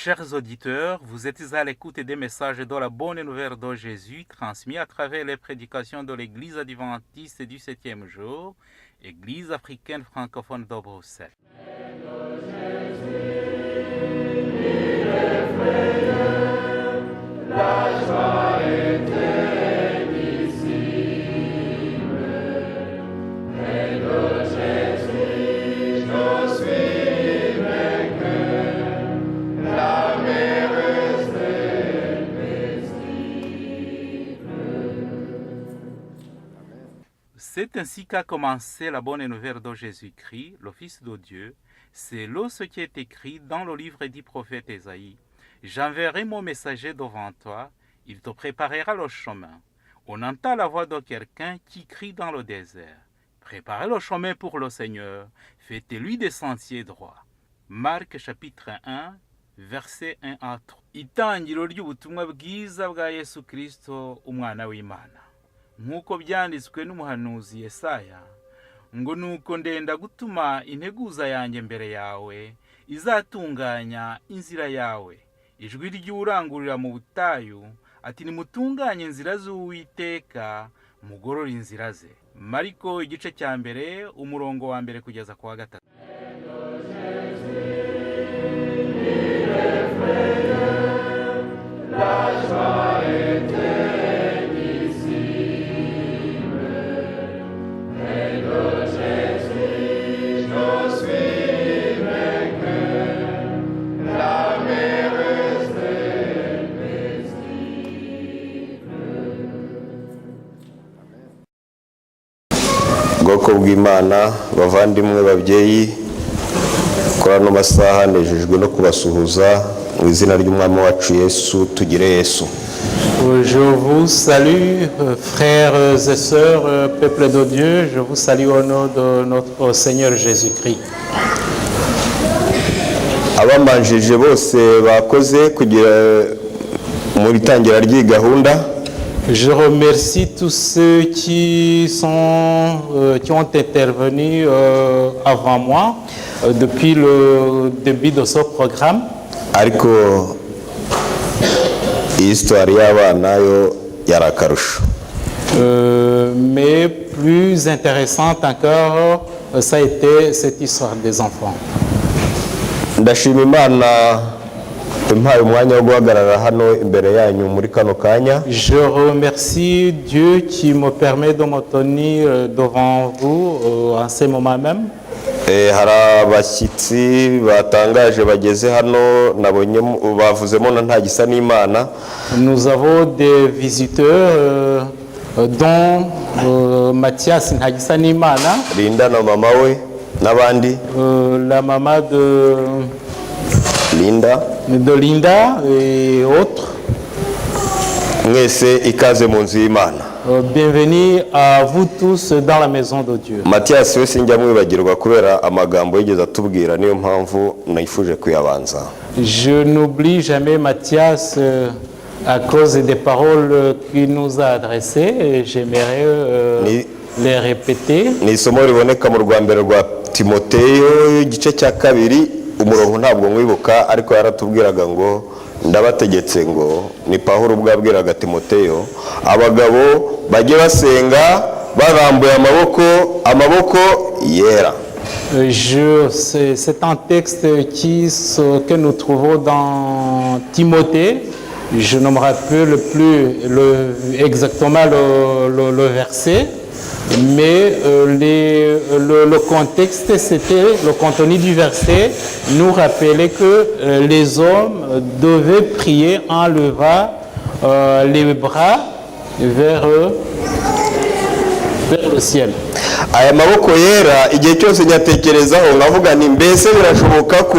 Chers auditeurs, vous êtes à l'écoute des messages de la bonne nouvelle de Jésus transmis à travers les prédications de l'Église adventiste du 7e jour, Église africaine francophone de Bruxelles. C'est ainsi qu'a commencé la bonne nouvelle de Jésus-Christ, le Fils de Dieu. C'est là ce qui est écrit dans le livre du prophète Ésaïe. J'enverrai mon messager devant toi, il te préparera le chemin. On entend la voix de quelqu'un qui crie dans le désert. Préparez le chemin pour le Seigneur, faites-lui des sentiers droits. Marc chapitre 1, verset 1 à 3. Itangiro ry'ubutumwa bwiza bwa Yesu Kristo, umwana w'Imana. Nk'uko byanditswe n'umuhanuzi Yesaya, ngo nuko ndenda gutuma integuza yanjye mbere yawe, izatunganya inzira yawe. Ijwi ry'urangurira mu butayu, ati nimutunganye inzira z'Uwiteka, mugorore inzira ze. Mariko igice cya mbere, umurongo wa mbere kugeza ku wa gatatu. Bwoko bw'Imana, bavandimwe babyeyi, kuri ano masaha nejejwe no kubasuhuza mu izina ry'umwami wacu Yesu, tugire Yesu. Je vous salue, frères et sœurs, peuple de Dieu, je vous salue au nom de notre Seigneur Jésus-Christ. Abamanjije bose bakoze kugira mu itangira ry'iyi gahunda. Je remercie tous ceux qui ont intervenu avant moi depuis le début de ce programme. Ariko histoire y'abana yo yarakarusho. Mais plus intéressante encore, ça a été cette histoire des enfants. Ndashima Imana impaye umwanya wo guhagarara hano imbere yanyu muri kano kanya. Je remercie Dieu qui me permet de me tenir devant vous en ce moment même. Hari abashyitsi batangaje bageze hano nabonye bavuzemo na nta gisa n'Imana. Nous avons des visiteurs dont Mathias Ntagisanimana, Linda na mama we n'abandi. La maman de Linda et autres. Mwese ikaze mu nzu y'Imana. Bienvenue à vous tous dans la maison de Dieu. Mathias we sinjya mwibagirwa kubera amagambo yigeze atubwira, niyo mpamvu nayifuje kuyabanza. Je n'oublie jamais Mathias à cause des paroles qu'il nous a adressées et j'aimerais les répéter. Ni isomo riboneka mu Rwambere rwa Timoteyo igice cya kabiri, umurongo ntabwo mwibuka, ariko yaratubwiraga ngo ndabategetse ngo, ni Pawulo ubwo yabwiraga Timoteyo, abagabo bajye basenga barambuye amaboko yera. C'est un texte que nous trouvons dans Timothée. Je ne me rappelle plus exactement le verset, mais le contexte, c'était le contenu du verset, nous rappelait que les hommes devaient prier en levant les bras vers le ciel. Aya maboko yera igihe cyose nyatekerezaho ngavuga ni mbese birashoboka ko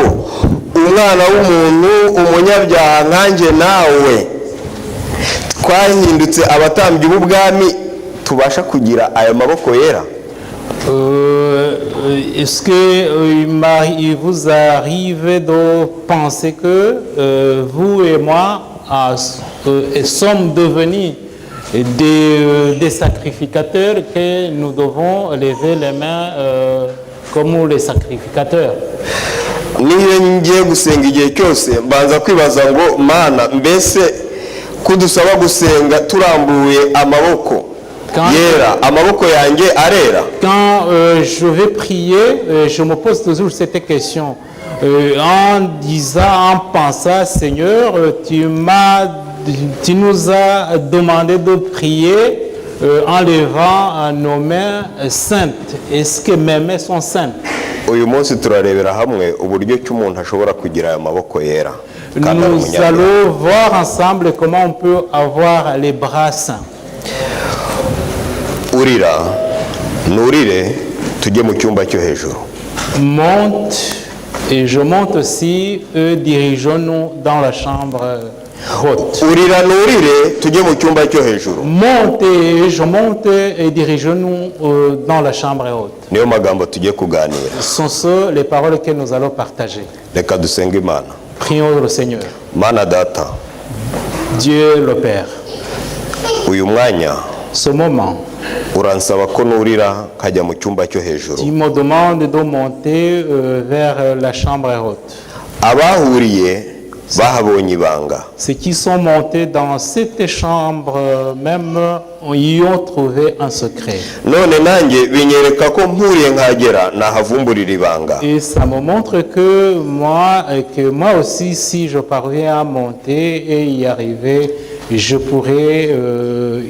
umwana w'umuntu umunyabyaha nkanjye nawe twahindutse abatambyi b'ubwami tubasha kugira aya maboko yera? Est-ce que il vous arrive de penser que vous et moi sommes devenus des sacrificateurs, que nous devons lever les mains comme les sacrificateurs? niyo ngiye gusenga igihe cyose mbanza kwibaza ngo mana mbese kudusaba gusenga turambuye amaboko yera amaboko yanjye arera. Quand je vais prier, je me pose toujours cette question en disant, en pensant, Seigneur, tu nous as demandé de prier en levant nos mains saintes. Est-ce que mes mains sont saintes? Uyu munsi turarebera hamwe uburyo ki umuntu ashobora kugira aya maboko yera. Nous allons voir ensemble comment on peut avoir les bras saints. Urira nurire tujye mu cyumba cyo hejuru. Monte et je monte aussi, dirigeons-nous dans la chambre haute. Urira nurire tujye mu cyumba cyo hejuru. Monte et je monte et dirigeons-nous dans la chambre haute. Niyo magambo tujye kuganira. Ce sont les paroles que nous allons partager. Reka dusenge Imana. Prions le Seigneur. Mana data. Dieu le Père. Uyu mwanya ce moment uransaba ko nurira kajya mu cyumba cyo hejuru. Tu me demandes de monter vers la chambre haute. Abahuriye bahabonye ibanga. Ceux qui sont montés dans cette chambre même y ont trouvé un secret. None nanjye binyereka ko mpuriye nkagera nahavumburira ibanga. Et ça me montre que moi aussi, si je parviens à monter et y arriver, je pourrais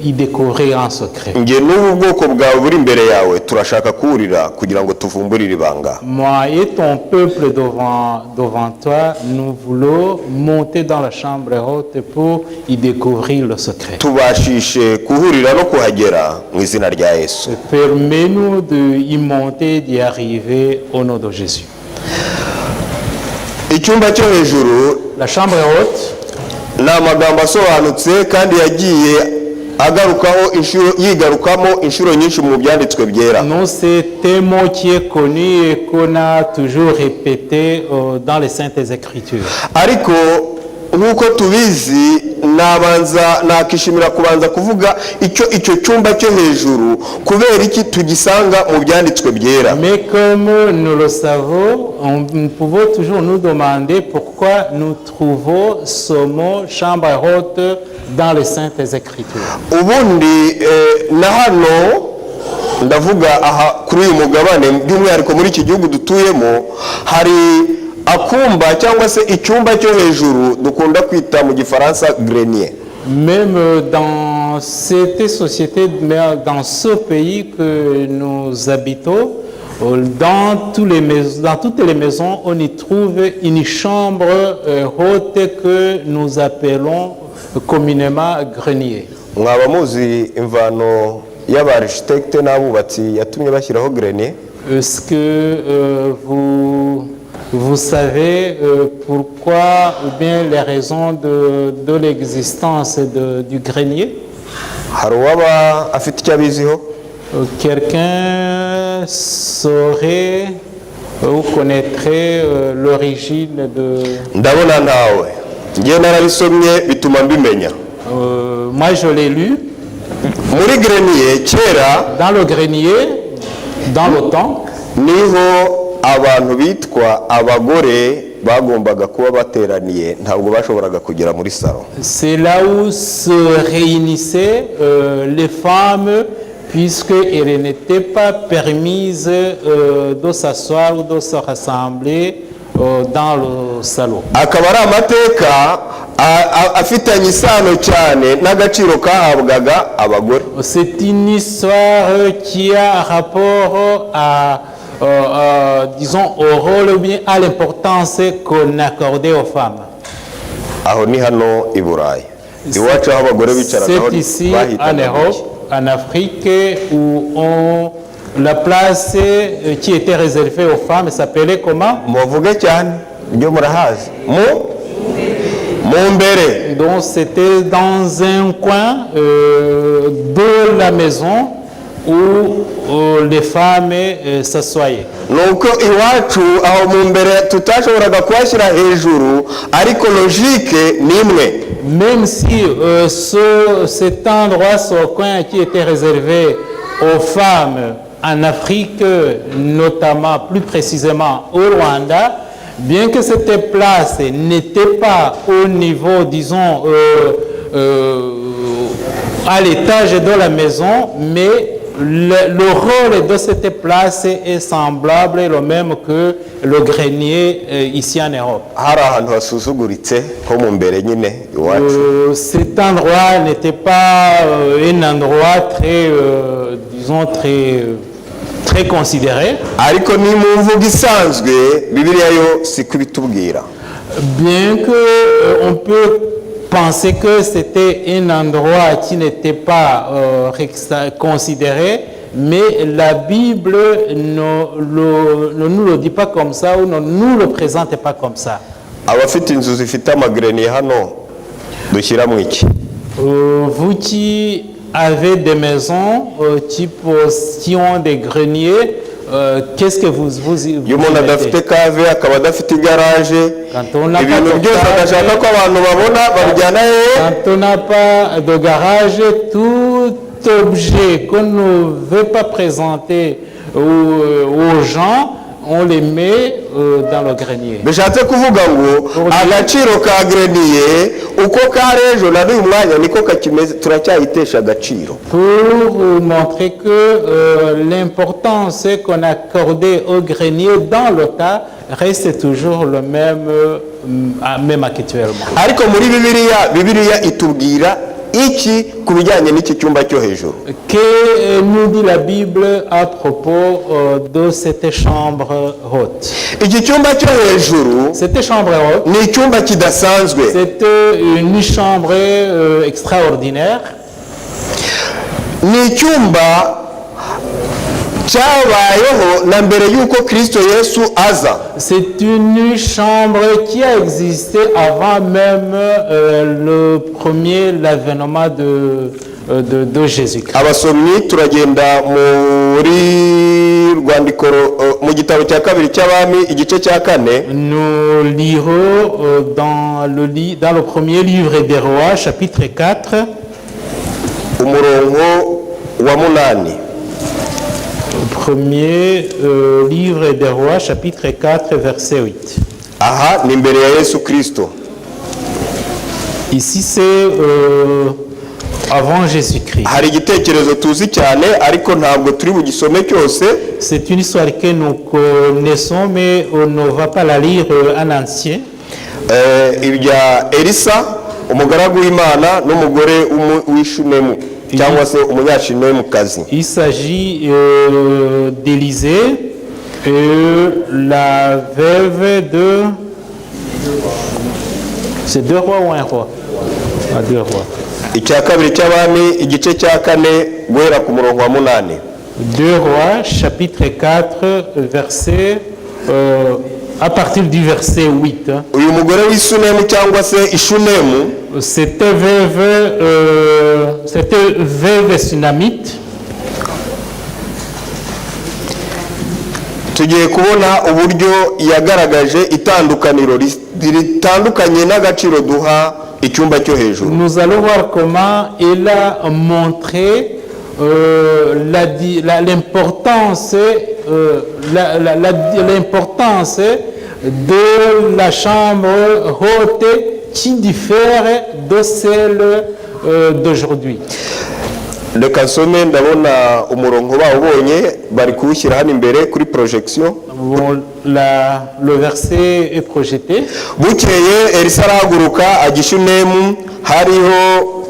y découvrir un secret. Nge n'ubu bwoko bwawe buri imbere yawe turashaka kuwurira kugira ngo tuvumburire ibanga. Moi et ton peuple devant toi, nous voulons monter dans la chambre haute pour y découvrir le secret. Tubashishe kuhurira no kuhagera mu izina rya Yesu. Permets-nous de y monter, d'y arriver au nom de Jésus. Icyumba cyo hejuru, la chambre haute, ni amagambo asobanutse kandi yagiye yigarukamo inshuro nyinshi mu byanditswe byera. Non, c'est un mot qui est connu et qu'on a toujours répété dans les Saintes Écritures. Ariko nk'uko tubizi nakishimira kubanza kuvuga icyo cyumba cyo hejuru kubera iki tugisanga mu byanditswe byera. Mais comme nous le savons, nous pouvons toujours nous demander pourquoi nous trouvons ce mot chambre haute dans les Saintes Écritures. Ubundi na hano ndavuga aha kuri uyu mugabane by'umwihariko muri iki gihugu dutuyemo hari akumba cyangwa se icyumba cyo hejuru dukunda kwita mu gifaransa grenier. Même dans cette société, dans ce pays que nous habitons, dans toutes les maisons, on y trouve une chambre haute que nous appelons communément grenier. Mwaba muzi imvano y'abarchitecte n'abubatsi yatumye bashyiraho grenier? Est-ce que vous savez pourquoi ou bien les raisons de l'existence du grenier? Hari uwaba afite icyo abiziho? Quelqu'un saurait ou connaîtrait l'origine de... Ndabona ntawe. Ngiye narabisomye bituma mbimenya. Moi je l'ai lu. Muri grenier kera, dans le grenier, dans le temps, niho abantu bitwa abagore bagombaga kuba bateraniye ntabwo bashoboraga kugera muri salon. C'est là où se réunissaient les femmes puisqu'elles n'étaient pas permises de s'asseoir ou de se rassembler dans le salon. Akaba ari amateka afitanye isano cyane n'agaciro kahabwaga abagore. C'est une histoire qui a rapport à disons au rôle ou bien à l'importance qu'on accordait aux femmes. Aho ni hano i Burayi. Iwacu aho abagore bicaragaho c'est ici en Europe, en Afrique, où la place qui était réservée aux femmes s'appelait comment? Muvuge cyane byo murahazi. Mumbere. Donc c'était dans un coin de la maison où les femmes s'assoyaient. Nuko iwacu aho mumbere tutashoboraga kwashyira hejuru ariko logique nimwe. Même si cet endroit, ce coin qui était réservé aux femmes en Afrique, notamment plus précisément au Rwanda, Bien que cette place n'était pas au niveau, disons, à l'étage de la maison, mais le rôle de cette place est semblable et le même que le grenier ici en Europe. hari ahantu hasuzuguritse ho mu mbere nyine iwacu. Cet endroit n'était pas un endroit très, disons, très considéré. ariko ni mu mvugo isanzwe bibiliya yo si kubitubwira. Bien que on peut penser que c'était un endroit qui n'était pas considéré, mais la Bible ne nous le dit pas comme ça ou ne nous le présente pas comme ça. abafite inzu zifite amagrenier hano dushyiramo iki? Vous qui avez des maisons qui ont des greniers, qu'est-ce que vous iyo umuntu adafite kave akaba adafite igaraje, ibintu byose agashaka ko abantu babona babijyana hehe? Quand on n'a pas de garage, tout objet qu'on ne veut pas présenter aux gens, on les met dans le grenier. bishatse kuvuga ngo agaciro ka grenier uko kari ejo na n'uyu mwanya niko kakimeze, turacyayitesha agaciro. Pour montrer que l'importance qu'on accordait au grenier dans le tas reste toujours le même actuellement. ariko muri bibiliya itubwira iki ku bijyanye n'iki cyumba cyo hejuru? Que nous dit la Bible à propos de cette chambre haute? iki cyumba cyo hejuru Cette chambre haute, ni icyumba kidasanzwe. c'est une chambre extraordinaire. ni icyumba cyabayeho na mbere y'uko Kristo Yesu aza. C'est une chambre qui a existé avant même l'avènement de Jésus-Christ. abasomyi turagenda mu gitabo cya kabiri cy'abami igice cya 4. Nous lirons dans le premier livre des rois, chapitre 4, umurongo wa 8. premier livre des rois, chapitre 4, verset 8. aha ni imbere ya Yesu Kristo. Ici, c'est avant Jésus-Christ. hari igitekerezo tuzi cyane ariko ntabwo turi bugisome cyose. C'est une histoire que nous connaissons, mais on ne va pas la lire en entier. ibya Elisa umugaragu w'Imana n'umugore w'Ishunemu cyangwa se umunyashunemukazi. Il s'agit d'Élisée, la veuve de... C'est 2 rois ou un roi? 2 rois. icya kabiri cy'abami igice cya 4 guhera ku murongo wa 8. 2 rois, chapitre 4, verset... à partir du verset 8. uyu mugore w'Ishunemu cyangwa se Ishunemu C'était veuve sunamite. tugiye kubona uburyo yagaragaje itandukaniro ritandukanye n'agaciro duha icyumba cyo hejuru. Nous allons voir comment il a montré l'importance de la chambre haute qui diffère de celle d'aujourd'hui. reka nsome, ndabona umurongo bawubonye bari kuwushyira hano imbere kuri projection. Le verset est projeté. bukeye Elisa arahaguruka ajya Ishunemu,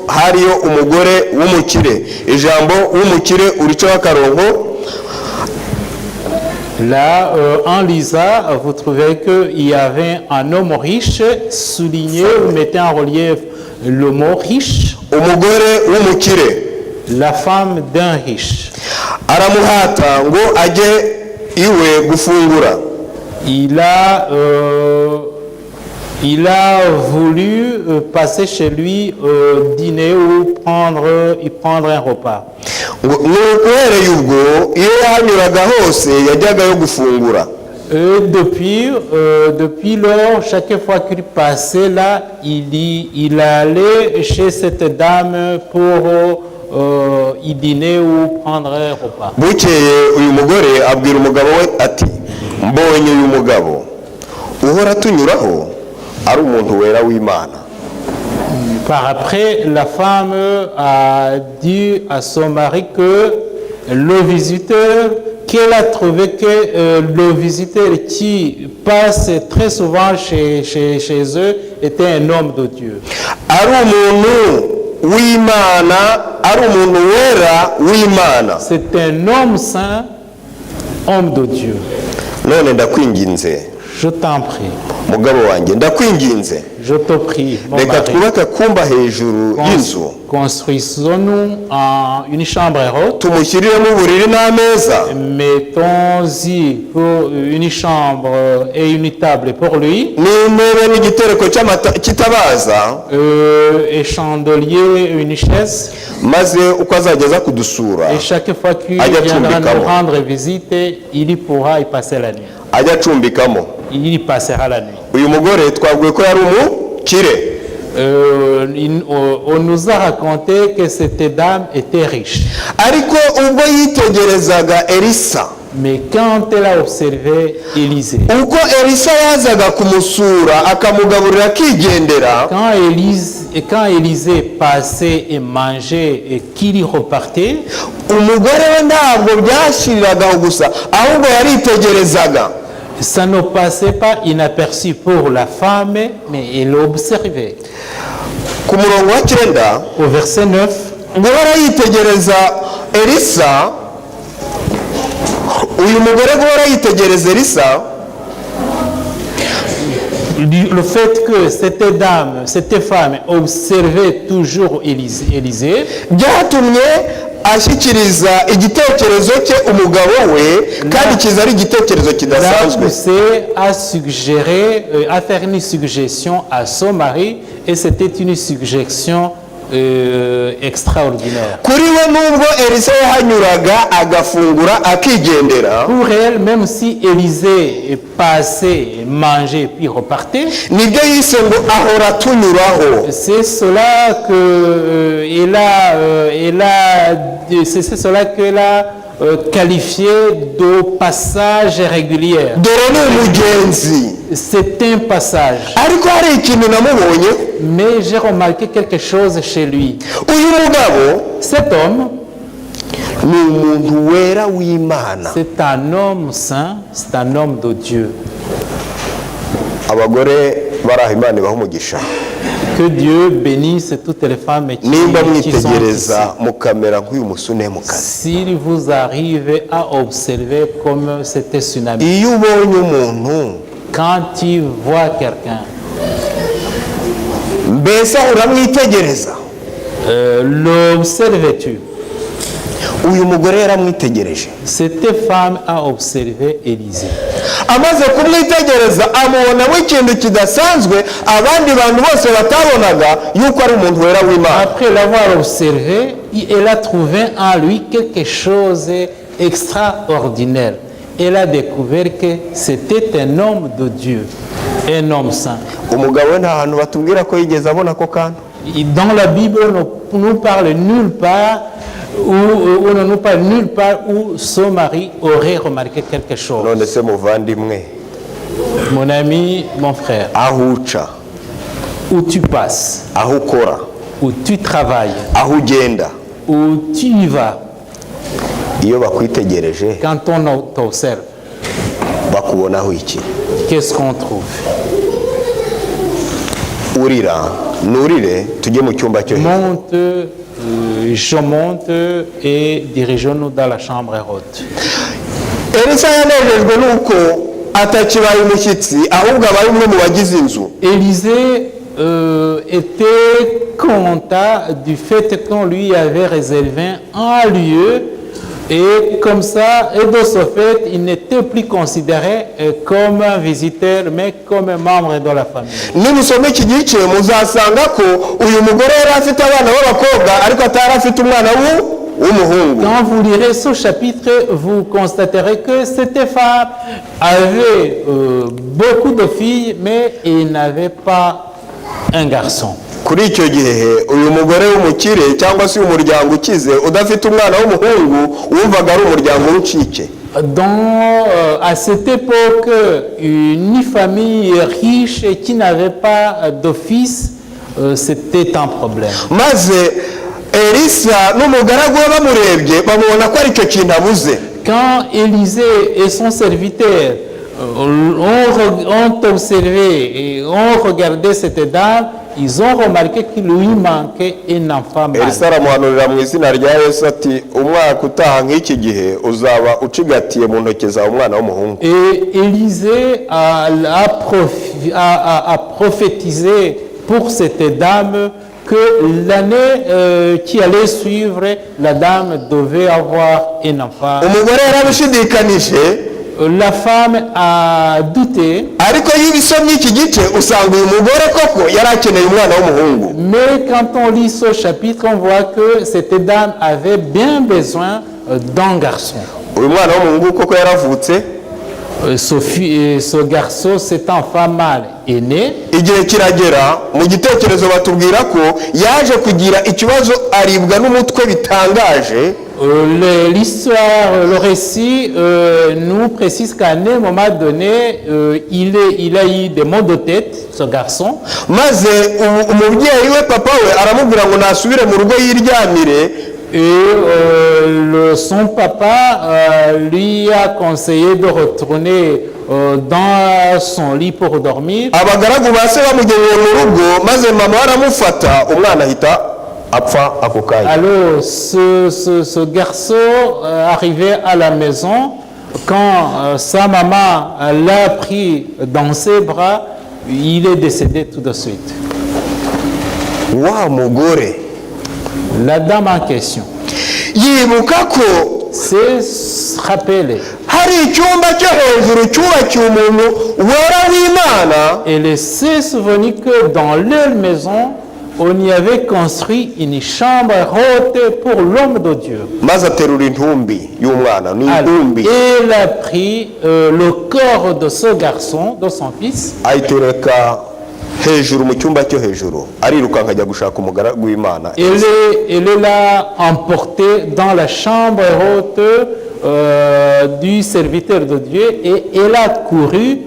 hariyo umugore w'umukire. ijambo w'umukire uricaho akarongo. Là, en lisant, vous trouverez qu'il y avait un homme riche souligné, vous mettez en relief le mot riche. umugore w'umukire, La femme d'un riche. aramuhata ngo ajye iwe gufungura. Il a voulu passer chez lui dîner ou prendre un repas. uhereye ubwo iyo yahanyuraga hose yajyagayo gufungura. Depuis lors, chaque fois qu'il passait là, il allait chez cette dame pour y dîner ou prendre un repas. bukeye uyu mugore abwira umugabo we ati mbonye uyu mugabo uhora tunyuraho ari umuntu wera w'Imana. Par après, la femme a dit à son mari que le visiteur, qu'elle a trouvé que le visiteur qui passe très souvent chez eux était un homme de Dieu. Ari umuntu w'Imana, ari umuntu wera w'Imana. C'est un homme saint, homme de Dieu. None ndakwinginze Je t'en prie, mugabo wanjye, ndakwinginze je te prie, mon reka mari. twubake akumba hejuru y'inzu, Construisons-nous une chambre haute. tumushyiriremo uburiri n'ameza, Mettons-y pour une chambre et une table pour lui. n'intebe n'igitereko cy'itabaza, Un chandelier, une chaise. maze uko azageza kudusura Et chaque fois qu'il ajya viendra nous acumbikamo, rendre visite, il y pourra y passer la nuit. ajya acumbikamo. Il y passera la nuit. Uyu mugore twabwiye ko yari umukire, On nous a raconté que cette dame était riche. ariko ubwo yitegerezaga Elisa, Mais quand elle a observé Élisée, uko Elisa yazaga kumusura akamugaburira akigendera, quand Élisée passait et mangeait et qu'il repartait, umugore we ntabwo byashiriraga gusa, ahubwo yaritegerezaga. ça ne passait pas inaperçu pour la femme, mais elle observait. Ku murongo wa 9, Au verset 9, guhora yitegereza Elisa, uyu mugore guhora yitegereza Elisa, le fait que cette dame, cette femme observait toujours Élisée, byatumye ashyikiriza igitekerezo cye umugabo we, kandi kiza ari igitekerezo l'a kidasanzwe. poussé à suggérer, à faire une suggestion à son mari, et c'était une suggestion extraordinaire. Kuri we nubwo Elisa yahanyuraga agafungura akigendera, Pour elle, même si Élisée passait, mangeait, puis repartait, nibyo yise ngo ahora tunyuraho. c'est cela c'est cela qu'elle a qualifié de passage régulier. Dore ni umugenzi. C'est un passage. Ariko hari ikintu namubonye, Mais j'ai remarqué quelque chose chez lui. uyu mugabo Cet homme, ni umuntu wera w'Imana. c'est un homme saint, c'est un homme de Dieu. Abagore bari aho Imana ibaha umugisha, Que Dieu bénisse toutes les femmes qui nimba sont ici. mwitegereza mukamera nk'uyu musunnemukazi, S'il vous arrive à observer comme c'était tsunami, iyo ubonye umuntu quand tu vois quelqu'un, mbese uramwitegereza. l'observes-tu? Uyu mugore yaramwitegereje, Cette femme a observé Élisée. amaze kumwitegereza amubonamo ikintu kidasanzwe abandi bantu bose batabonaga, yuko ari umuntu wera w'Imana. Après l'avoir observé, elle a trouvé en lui quelque chose d'extraordinaire. Elle a découvert que c'était un homme de Dieu, un homme saint. Umugabo we nta hantu batubwira ko yigeze abona ako kantu. Et dans la Bible, on ne nous parle nulle part où son mari aurait remarqué quelque chose. None se muvandimwe, Mon ami, mon frère, aho uca, où tu passes, aho ukora, où tu travailles, aho ugenda, où tu y vas, iyo bakwitegereje quand on t'observe, bakubonaho iki? qu'est-ce qu'on trouve? Urira, nurire tujye mu cyumba cyo hejuru. Monte, je monte et dirigeons-nous dans la chambre haute. Elisa yanejejwe nuko atakibaye umushyitsi, ahubwo abaye umwe mu bagize inzu. Élisée était content du fait qu'on lui avait réservé un lieu, et comme ça, et de ce fait, il n'était plus considéré comme un visiteur, mais comme un membre de la famille. Nimusoma iki gice muzasanga ko uyu mugore yari afite abana b'abakobwa ariko atari afite umwana w'umuhungu. Quand vous lirez ce chapitre, vous constaterez que cette femme avait beaucoup de filles, mais il n'avait pas un garçon. Kuri icyo gihe uyu mugore w'umukire cyangwa se umuryango ukize udafite umwana w'umuhungu wumvaga ari umuryango w'ucike. À cette époque, une famille riche et qui n'avait pas d'office, c'était un problème. maze elisa n'umugaragu we bamurebye bamubona ko ari cyo kintu abuze. Quand Élisée et son serviteur ont observé et ont regardé cette dame, ils ont remarqué qu'il lui manquait un enfant mâle. elisa aramuhanurira mu izina rya yesu ati umwaka utaha nk'iki gihe uzaba ucigatiye mu ntoki zawe umwana w'umuhungu. Et Élisée a prophétisé pour cette dame que l'année qui allait suivre, la dame devait avoir un enfant. umugore yarabishidikanije, La femme a douté, ariko iyo ubisomye iki gice usanga uyu mugore koko yari akeneye umwana w'umuhungu. mais quand on lit ce chapitre, on voit que cette dame avait bien besoin d'un garçon. uyu mwana w'umuhungu koko yaravutse, Ce garçon, cet enfant mâle est né. igihe kiragera mu gitekerezo batubwira ko yaje kugira ikibazo aribwa n'umutwe bitangaje. L'histoire, le récit nous précise qu'à un moment donné, il a eu des maux de tête, ce garçon. maze umubyeyi we papa we aramubwira ngo nasubire mu rugo yiryamire. Et son papa lui a conseillé de retourner dans son lit pour dormir. abagaragu ba se bamugeneye mu rugo, maze mama aramufata, umwana ahita apfa ako kanya. Alors, ce garçon arrivé à la maison, quand sa maman l'a pris dans ses bras, il est décédé tout de suite. wa mugore La dame en question yibuka ko s'est rappelée. hari icyumba cyo hejuru cyubakiwe umuntu wera w'Imana. Elle s'est souvenue que dans leur maison, on y avait construit une chambre haute pour l'homme de Dieu. maze aterura intumbi y'umwana, ni Alors, intumbi, elle a pris le corps de ce garçon, de son fils, ayitereka hejuru mu cyumba cyo hejuru, arirukanka ajya gushaka umugaragu w'Imana. elle l'a emporté dans la chambre haute du serviteur de Dieu et elle a couru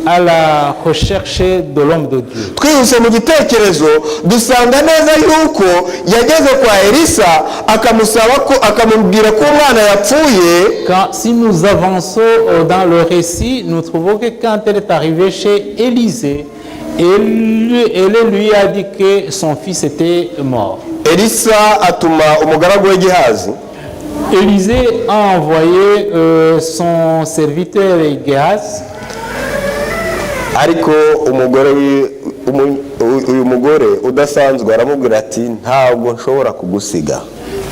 à la recherche de l'homme de Dieu. twihuse mu gitekerezo dusanga neza yuko yageze kwa elisa akamusaba ko, akamubwira ko umwana yapfuye. Si nous avançons dans le récit, nous trouvons que quand elle est arrivée chez Élisée, elle lui a dit que son fils était mort. elisa atuma umugaragu we Gehazi, Élisée a envoyé son serviteur Géhaz, ariko uyu mugore udasanzwe aramubwira ati ntabwo nshobora kugusiga.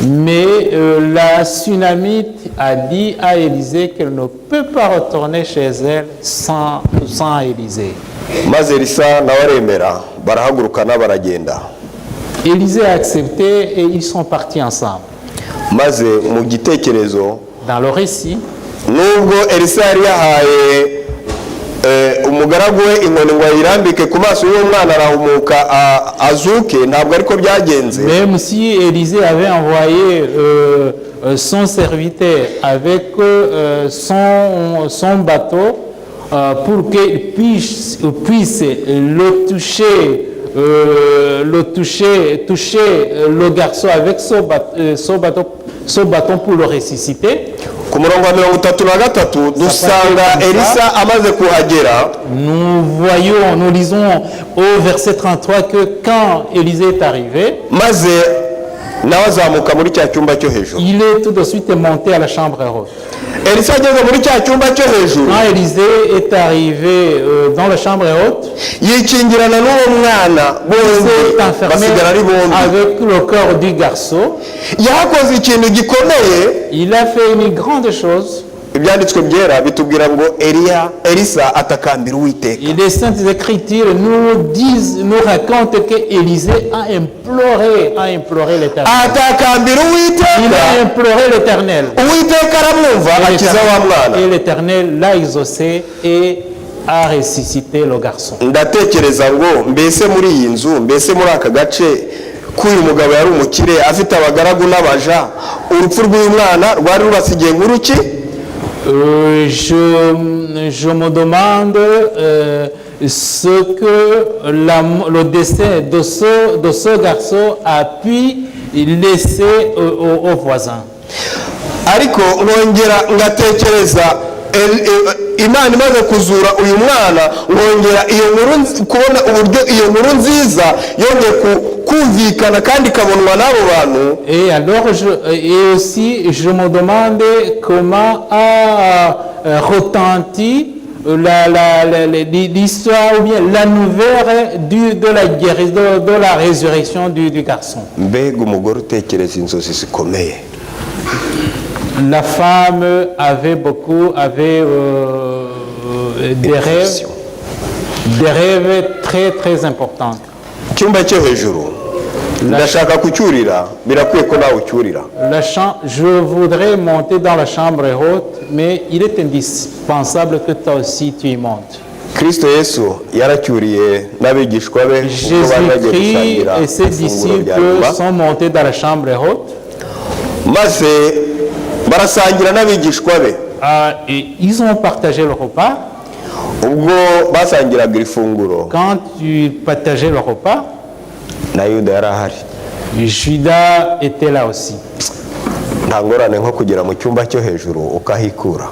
mais la Sunamite a dit à Élisée qu'elle ne peut pas retourner chez elle sans Élisée. maze elisa nawe aremera, barahagurukana baragenda. Élisée a accepté et ils sont partis ensemble. maze mu gitekerezo, Dans le récit, nubwo elisa yari yahaye umugaragu we inkoni ngo ayirambike ku maso y'umwana arahumuka azuke, ntabwo ariko byagenze. même si Élisée avait envoyé son serviteur avec son bateau pour qu'il puisse toucher le garçon avec son bâton pour le ressusciter. ku murongo wa 33 dusanga elisa amaze kuhagera. Nous lisons au verset 33 que quand Élisée est arrivé, maze nawe azamuka muri cya cyumba cyo hejuru. il est tout de suite monté à la chambre haute. elisa ageze muri cya cyumba cyo hejuru, Quand Élisée est arrivé dans la chambre haute, yikingirana n'uwo mwana, il s'est bombi enfermé basigara ari bombi. avec le corps du garçon. yakoze ikintu gikomeye. Il a fait une grande chose. ibyanditswe byera bitubwira ngo elisa atakambira Uwiteka. Et les saintes écritures nous racontent qu'Élisée a imploré l'Éternel. atakambira Il Uwiteka, a imploré l'Éternel. Uwiteka aramwumva akiza wa mwana. Et l'Éternel l'a exaucé et a ressuscité le garçon. ndatekereza ngo mbese muri iyi nzu, mbese muri aka gace k'uyu mugabo yari umukire afite abagaragu n'abaja, urupfu rw'uyu mwana rwari rubasigiye nk'uruki. Je me demande ce que le destin de ce garçon a pu laisser aux voisins. ariko nkongera ngatekereza Imana imaze kuzura uyu mwana, nkongera iyo nkuru kubona uburyo iyo nkuru nziza yongeye kumvikana kandi ikabonwa n'abo bantu. Et alors et aussi je me demandais comment a retenti l'histoire ou bien la nouvelle de la guérison, de la résurrection du garçon. Mbega umugore utekereza inzozi zikomeye. La femme avait des rêves très très importants. Icyumba cyo hejuru ndashaka kucyurira, birakwiye ko nawe ucyurira. Je voudrais monter dans la chambre haute, mais il est indispensable que toi aussi tu y montes. Kristo Yesu yaracyuriye n'abigishwa be. Jésus-Christ et ses disciples sont montés dans la chambre haute. Maze barasangira n'abigishwa be. Et ils ont partagé le repas. Ubwo basangiraga ifunguro, quand tu partageais le repas, na Yuda yarahari. Judas était là aussi. Nta ngorane nko kugera mu cyumba cyo hejuru ukahikura.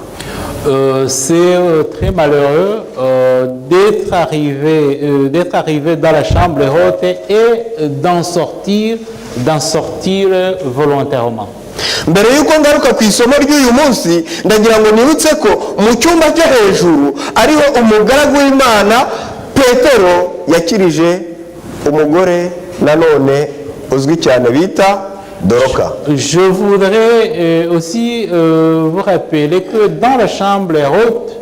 C'est très malheureux d'être arrivé dans la chambre haute et d'en sortir volontairement. Mbere yuko ngaruka ku isomo ry'uyu munsi, ndagira ngo nibutse ko mu cyumba cyo hejuru ariho umugaragu w'Imana Petero yakirije umugore nanone uzwi cyane bita Doroka. Je voudrais aussi vous rappeler que dans la chambre haute,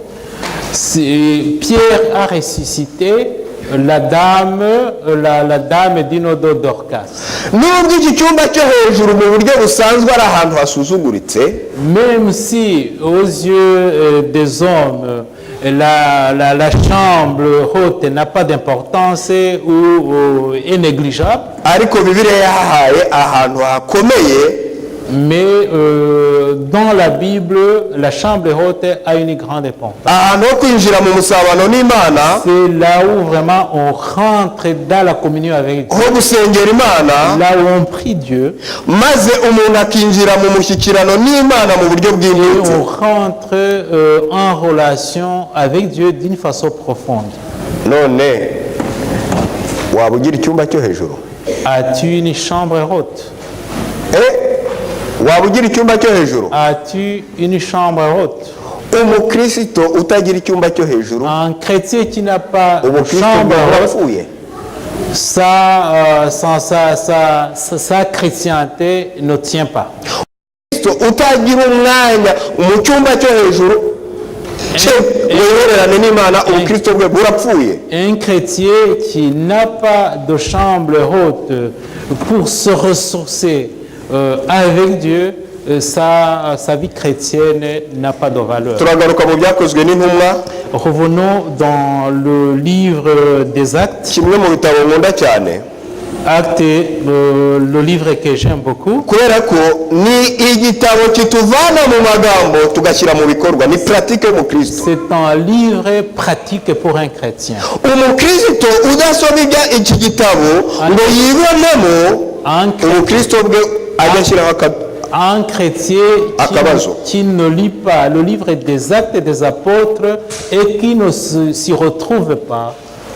Pierre a ressuscité la dame d'Inodo Dorcas. Nubwo iki cyumba cyo hejuru mu buryo busanzwe ari ahantu hasuzuguritse, même si aux yeux des hommes la chambre haute n'a pas d'importance ou est négligeable, ariko Bibiliya yahaye ahantu hakomeye. Mais dans la Bible, la chambre haute a une grande importance. C'est là où vraiment on rentre dans la communion avec Dieu. Là où on prie Dieu. Et on rentre en relation avec Dieu d'une façon profonde. As-tu une chambre haute? As-tu une chambre haute? Un chrétien qui n'a pas de chambre haute, sa chrétienté ne tient pas. Un chrétien qui n'a pas de chambre haute pour se ressourcer avec Dieu, sa vie chrétienne n'a pas de valeur. Revenons dans le livre des Actes. Actes, le livre que j'aime beaucoup. C'est un livre pratique pour un chrétien. Un chrétien qui ne lit pas le livre des Actes des Apôtres et qui ne s'y retrouve pas,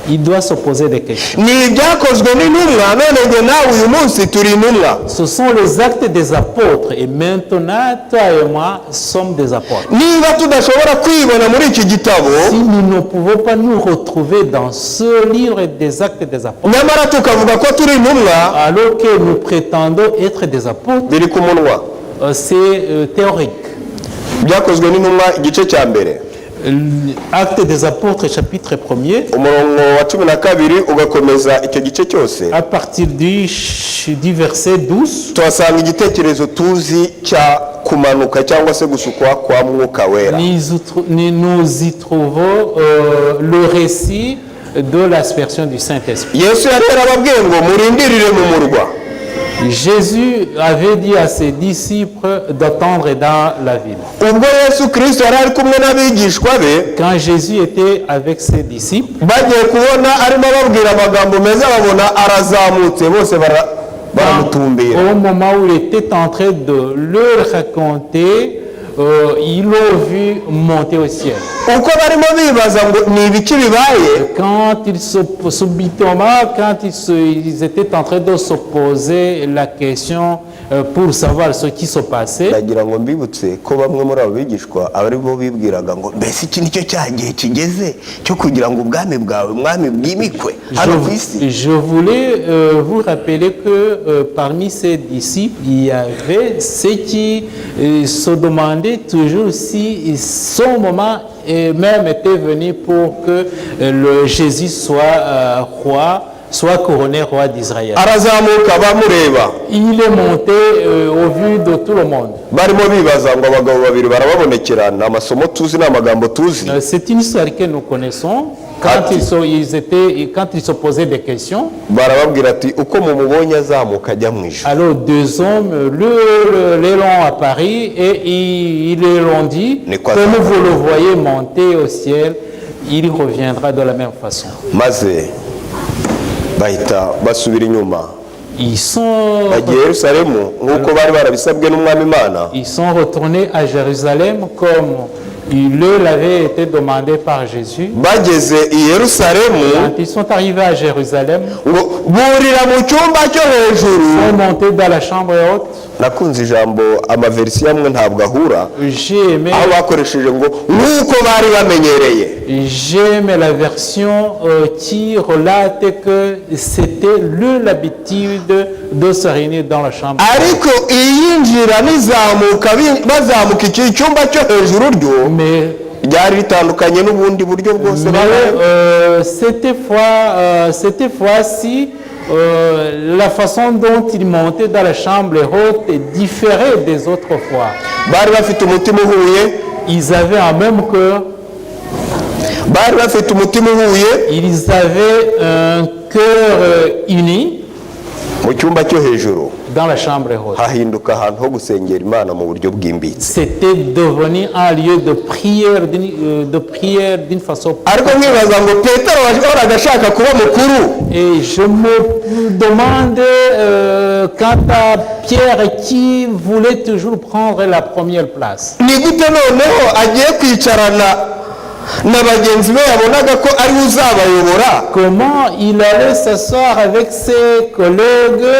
il doit se poser des questions. Ce sont les actes des apôtres et maintenant toi et moi sommes des apôtres. Si nous ne pouvons pas nous retrouver dans ce livre des actes des apôtres, alors que nous prétendons être des apôtres, c'est théorique. Actes des apôtres chapitre 1er, à partir du verset 12, nous y trouvons le récit de l'aspersion du Saint-Esprit. Jésus avait dit à ses disciples d'attendre dans la ville. ubwo yesu kirisito yari ari kumwe n'abigishwa be Quand Jésus était avec ses disciples, bagiye kubona arimo ababwira amagambo meza babona arazamutse bose baramutumbira. au moment où il était en train de leur raconter, ils l'ont vu monter au ciel. uko barimo bibaza ngo ni ibiki bibaye, Quand subitement, quand ils étaient en train de se poser la question pour savoir ce qui se passait, ndagira ngo mbibutse ko bamwe muri abo bigishwa abari bo bibwiraga ngo mbese iki nicyo cya gihe kigeze cyo kugira ngo ubwami bwawe mwami bwimikwe hano ku isi. je voulais vous rappeler que parmi ces disciples, il y avait ceux qui se demandaient toujours si son moment même était venu pour que le Jésus soit roi, soit couronné roi d'Israël. arazamuka bamureba Il est monté au vu de tout le monde. barimo bibaza ngo abagabo babiri barababonekera, ni amasomo tuzi, ni amagambo tuzi. C'est une histoire que nous connaissons. Quand ils se posaient des questions, barababwira ati uko mumubonye azamuka ajya mu ijuru. alors deux hommes les l'ont apparu et ils leur ont dit, Mais quoi, comme ça? vous le voyez monter au ciel, il reviendra de la même façon. maze bahita basubira inyuma Ils sont bagiye Yerusalemu nk'uko bari barabisabwe n'umwami Imana. retournés à Jérusalem comme il leur avait été demandé par Jésus. bageze i Yerusalemu Quand ils sont arrivés à Jérusalem, ngo burira mu cyumba cyo hejuru. ils sont montés dans la chambre haute. nakunze ijambo amaverisiyo amwe ntabwo ahura, J'ai aimé aho bakoresheje ngo nk'uko bari bamenyereye. J'aime la version qui relate que c'était l'habitude de se réunir dans la chambre. ariko iyinjira n'izamuka bazamuka iki cyumba cyo hejuru ryo Mais, ryari ritandukanye n'ubundi buryo bwose babaye. cette fois-ci, la façon dont il montait dans la chambre haute différait des autres fois. bari bafite umutima uhuye, Ils avaient un même cœur, bari bafite umutima uhuye ils avaient un cœur uni mu cyumba cyo hejuru dans la chambre haute. hahinduka ahantu ho gusengera Imana mu buryo bwimbitse. C'était devenu un lieu de prière d'une façon. ariko mwibaza ngo Petero wahoraga ashaka kuba mukuru, Et je me demande quant à Pierre qui voulait toujours prendre la première place. ni gute noneho agiye kwicarana na bagenzi be yabonaga ko ari we uzabayobora. Comment il allait s'asseoir avec ses collègues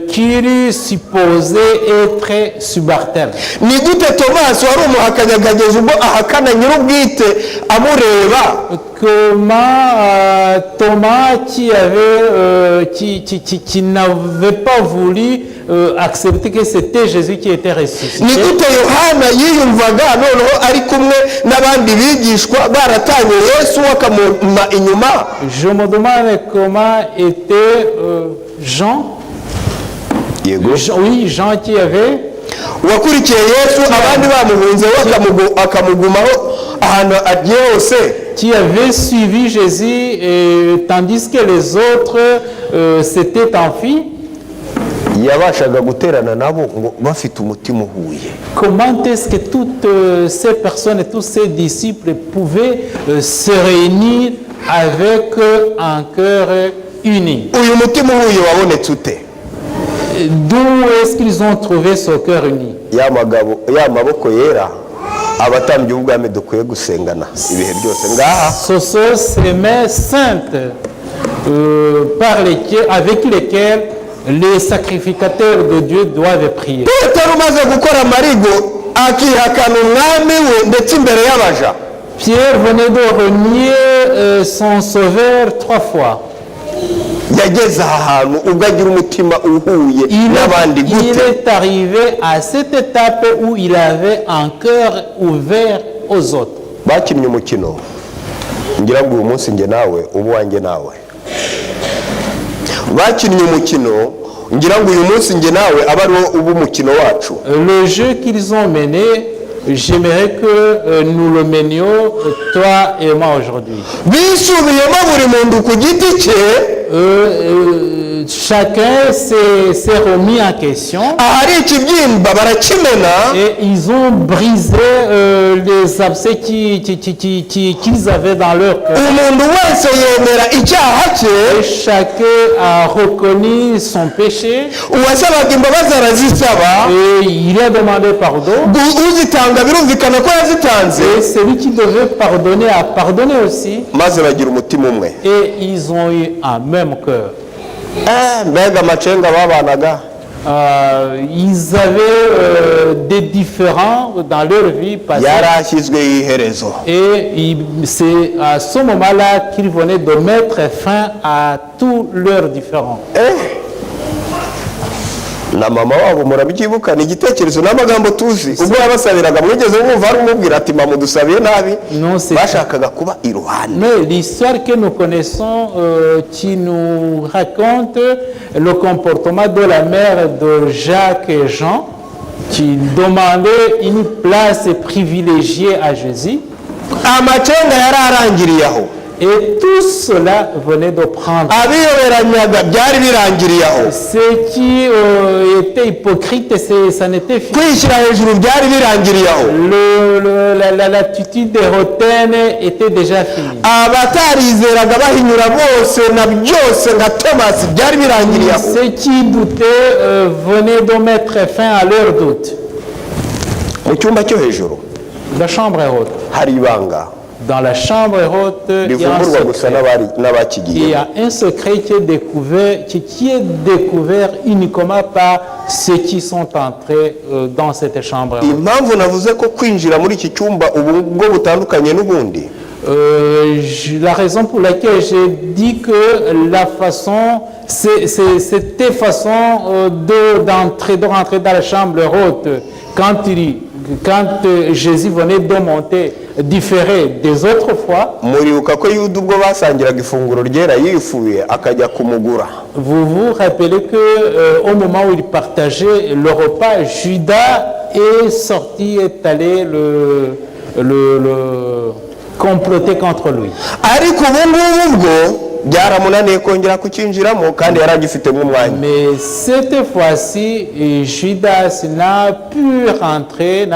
qui lui supposaient être subalternes. ni gute Tomasi wari umuhakanyagageza ubwo ahakana nyir'ubwite amureba. Comment Thomas qui n'avait pas voulu accepter que c'était Jésus qui était ressuscité. ni gute Yohana yiyumvaga noneho ari kumwe n'abandi bigishwa baratanye Yesu bakamuma inyuma. Je me demande comment était Jean. yego Oui, Jean qui avait wakurikiye Yesu abandi bamuhunze akamugumaho ahantu agiye hose. suivi Jésus tandis que les autres s'étaient enfuis. yabashaga guterana nabo ngo bafite umutima uhuye. Comment est-ce que toutes ces personnes et tous ces disciples pouvaient se réunir avec un cœur uni? uyu mutima uhuye wabonetse ute? D'où est-ce qu'ils ont trouvé ce cœur uni? ya maboko yera abatambyi b'ubwami dukwiye gusengana ibihe byose ngaha. Ce sont ces mains saintes avec lesquelles les sacrificateurs de Dieu doivent prier. Petero umaze gukora amarigo akihakana umwami we ndetse imbere y'abaja. Pierre venait de renier son sauveur 3 fois. yageze aha hantu ubwo agira umutima uhuye n'abandi Il gute? est arrivé à cette étape où il avait un cœur ouvert aux autres. bakinnye umukino ngira ngo uyu munsi njye nawe ubu wanjye nawe. bakinnye umukino ngira ngo uyu munsi njye nawe aba ariwo uba umukino wacu. Le jeu qu'ils ont mené, j'aimerais que nous le menions, toi et moi aujourd'hui. bisubiyemo buri muntu ku giti cye. chacun s'est remis en question ahari ikibyimba barakimena et ils ont brisé les abcès qu'ils avaient dans leur cœur. umuntu wese yemera icyaha cye Et chacun a reconnu son péché uwasabaga imbabazi arazisaba et il a demandé pardon. uzitanga birumvikana ko yazitanze Et celui qui devait pardonner a pardonné aussi. maze bagira umutima umwe Et ils ont eu un même cœur. mbega amacenga babanaga Ils avaient des différends dans leur vie passée. yari ashyizweho iherezo Et c'est à ce moment-là qu'ils venaient de mettre fin à tous leurs différends. na mama wabo murabyibuka ni igitekerezo n'amagambo tuzi ubwo yabasabiraga mwigeze mwumva ari umubwira ati mama dusabiye nabi Non, c'est bashakaga kuba iruhande Mais l'histoire que nous connaissons qui nous raconte le comportement de la mère de Jacques et Jean qui demandait une place privilégiée à Jésus. amacenga yari arangiriye aho Et tout cela venait de prendre. abiyoberanyaga byari birangiriye aho Ce qui était hypocrite, ça n'était fini. kwishyira hejuru byari birangiriye aho L'attitude hautaine était déjà finie. abatarizeraga bahinyura bose na byose nka tomasi byari birangiriye aho Ceux qui doutaient venaient de mettre fin à leur doute. mu cyumba cyo hejuru La chambre est haute. hari ibanga Dans la chambre haute, il y a un rivumburwa gusa secret. Il y n'abakigiye a un secret qui est découvert uniquement par ceux qui sont entrés dans cette chambre haute. impamvu navuze ko kwinjira muri iki cyumba ubu bwo butandukanye n'ubundi La raison pour laquelle j'ai dit que la façon, c'était façon de rentrer dans la chambre haute quand Jésus venait de monter, différé des autres fois. muribuka ko yuda ubwo basangiraga ifunguro ryera yifuye akajya kumugura Vous vous rappelez que au moment où il partageait le repas, Judas est sorti, est allé le comploter contre lui. ariko ubu ngubu bwo byaramunaniye kongera kucyinjiramo kandi yari agifitemo umwanya Mais cette fois-ci, Judas n'a pu rentrer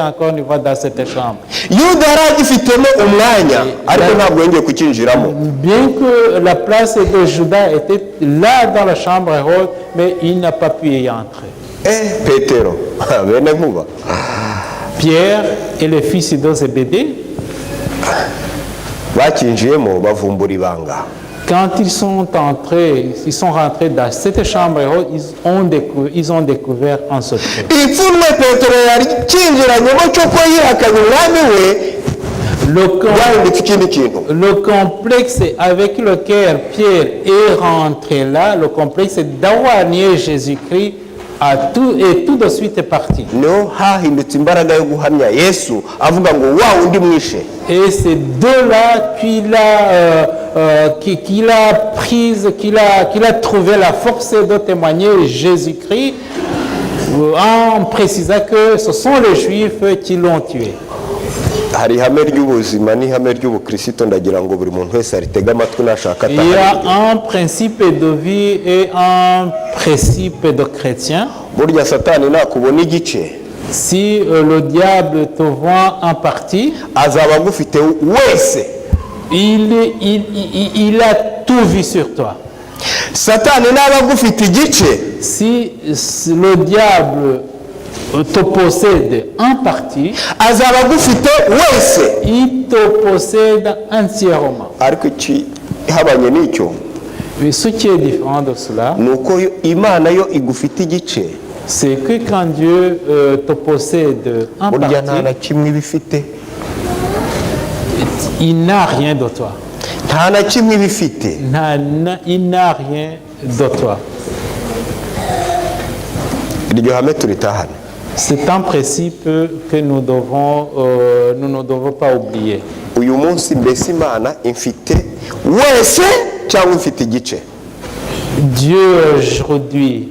encore une fois dans cette chambre. yuda yari agifitemo umwanya ariko ntabwo yongeye kucyinjiramo Bien que la place de Judas était là dans la chambre haute, mais il n'a pas pu y entrer. petero bene nkuba Pierre et le fils de Zébédée, bakinjiyemo bavumbura ibanga quand ils sont rentrés dans cette chambre haute, ils ont découvert un secret. ipfunwe petero yari kinjiranyemo cyo ko yihakanye umwami we byahindutse ikindi kintu Le complexe avec lequel Pierre est rentré là, le complexe d'avoir nié Jésus-Christ, est tout de suite parti. niho hahindutse imbaraga yo guhamya yesu avuga ngo wa undi mwishe Et c'est de là qu'il a trouvé la force de témoigner Jésus-Christ en précisant que ce sont les Juifs qui l'ont tué. hari ihame ry'ubuzima n'ihame ry'ubukristo ndagira ngo buri muntu wese aritega amatwi nashaka Il y a un principe de vie et un principe de chrétien. burya satani nakubona igice Si le diable te voit en partie, azaba agufite wese il a tout vu sur toi. satani naba agufite igice Si le diable te possède en partie, azaba agufite wese il te possède entièrement. ariko ihabanye n'icyo Mais ce qui est différent de cela, ni uko imana yo igufite igice c'est que quand Dieu te possède en burya nta na partie, kimwe iba ifite il n'a rien de toi. nta na kimwe iba ifite Il n'a rien de toi. iryo hame turitahane C'est un principe que nous ne devons pas oublier. uyu munsi mbese imana imfite wese cyangwa imfite igice Dieu aujourd'hui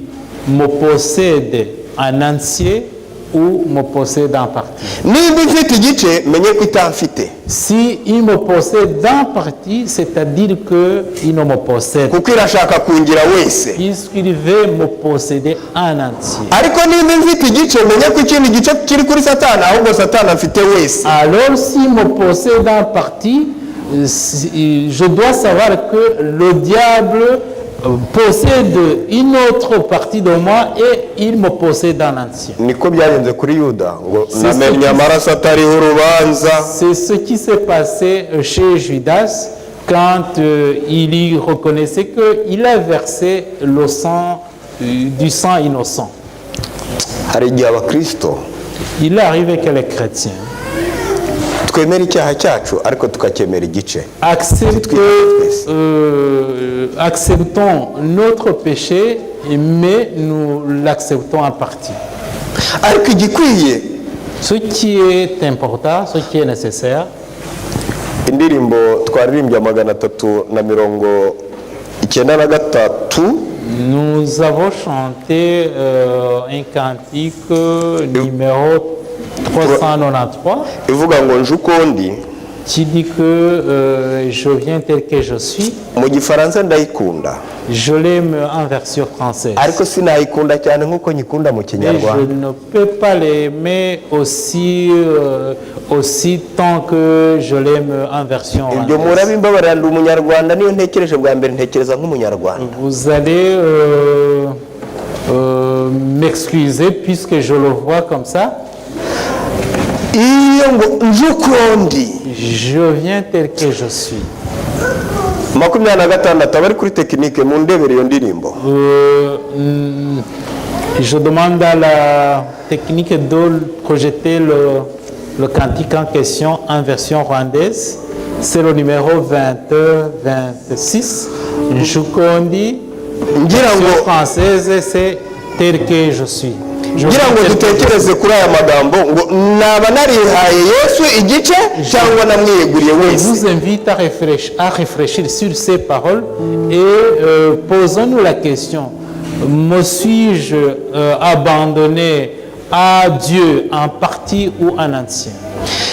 me possède en entier ou me possède en partie. niba mfite igice menye ko itamfite Si il me possède en partie, c'est-à-dire qu'il ne me possède kuko irashaka kungira wese puisqu'il veut me posséder en entier. ariko niba mfite igice menye ko ikindi gice kiri kuri satani ahubwo satani amfite wese. Alors s'il me possède en partie, je dois savoir que le diable possède une autre partie de moi et il me possède en entier. niko byagenze kuri yuda ngo C'est namenye ce qui- amaraso atariho urubanza. C'est ce qui s'est passé chez Judas quand il y reconnaissait qu'il a versé le sang, du sang innocent. hari igihe abakristo Il arrive que les chrétiens twemera icyaha cyacu ariko tukacyemera igice. acceptons notre péché, mais nous l'acceptons en partie. ariko igikwiye Ce qui est important, ce qui est nécessaire, indirimbo twaririmbye 393 nous avons chanté un cantique numéro 393 ivuga ngo nje uko ndi. qui dit que je viens tel que je suis. mu gifaransa ndayikunda Je l'aime en version française. ariko sinayikunda cyane nk'uko nyikunda mu Mais je kinyarwanda. ne peux pas l'aimer aussi tant que je l'aime en version ibyo rwandaise. murabimbabarira ndi umunyarwanda niyo ntekereje bwa mbere ntekereza nk'umunyarwanda. Vous allez m'excuser puisque je le vois comme ça. iyo ngo nje uko ndi Je viens tel que je suis. 26 abari kuri tekinike mu ndebere iyo ndirimbo. Je demande à la technique de projeter le cantique en question en version rwandaise. C'est le numéro 26. Njukondi. ngira En ngo française, c'est tel que je suis. Je ngira ngo suis tel que je suis. dutekereze kuri aya magambo ngo naba narihaye Yesu igice cyangwa namwiyeguriye Je wese. vous invite à réfléchir sur ces paroles et posons-nous la question, me suis-je abandonné à Dieu en partie ou en entier?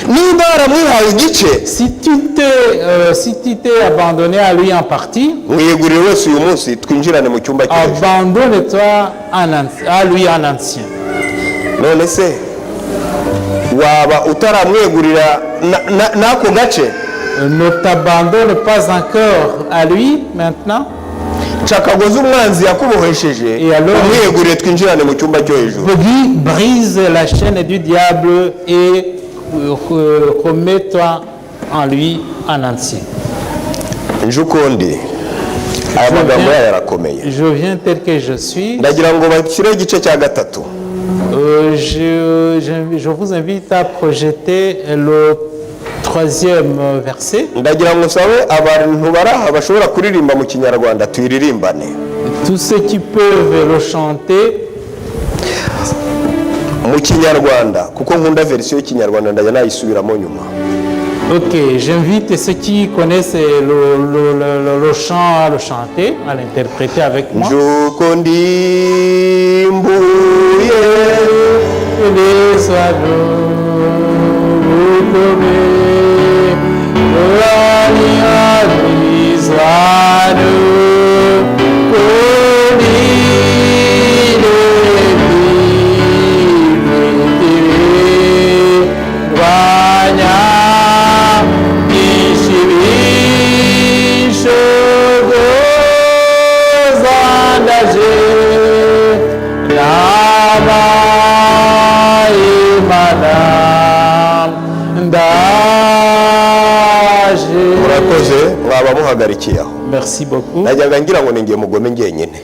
niba waramwihaye igice Si tu t'es abandonné à lui en partie, mwiyeguriye wese uyu munsi twinjirane mu cyumba cyo hejuru. abandonne-toi à lui en entier. none se waba utaramwegurira n'ako gace Ne t'abandonne pas encore à lui maintenant. cakagoza umwanzi yakubohesheje Et alors- umwiyeguriye twinjirane mu cyumba cyo hejuru. Brise la chaîne du diable et remets-toi en lui en entier. nje uko ndi aya magambo yayo arakomeye. Je viens tel que je suis. ndagira ngo bashyireho igice cya gatatu. Je vous invite à projeter le 3e verset. ndagira ngo nsabe abantu bari aha bashobora kuririmba mu kinyarwanda tuyiririmbane. Tous ceux qui peuvent le chanter mu kinyarwanda kuko nkunda verisiyo y'ikinyarwanda ndajya nayisubiramo nyuma. Ok, j'invite ceux qui connaissent le chant à le chanter, à l'interpréter avec moi. njuko ndimbuye Les oiseaux vous commez, les oiseaux commis les villes, Wanya, Ishibicho, Gozandaje, Lama, Imana, Ndaje. murakoze mwaba muhagarikiye aho. Merci beaucoup. najyaga ngira ngo ningiye mugome njyenyine.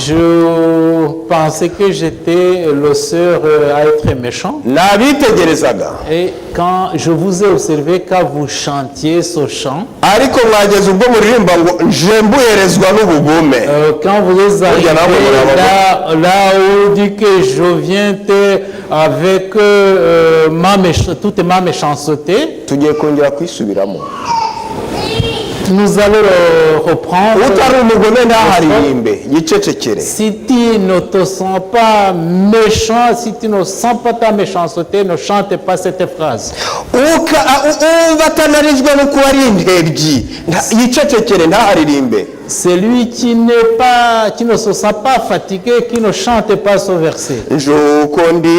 Je pensais que j'étais le seul à être méchant. nabitegerezaga Et quand je vous ai observé, quand vous chantiez ce chant, ariko mwageze ubwo muririmba ngo nje mbuherezwa n'ubugome. quand vous êtes arrivé là où dit que je viens avec toute ma méchanceté, tugiye kongera kwisubiramo. Nous allons le reprendre. utari umugome ntaharirimbe yicecekere. Si tu ne te sens pas méchant, si tu ne sens pas ta méchanceté, ne chante pas cette phrase. Umva atanarizwa no kuba ari indebyi yicecekere ntaharirimbe. Celui qui ne se sent pas fatigué, qui ne chante pas ce verset. Njuko ndi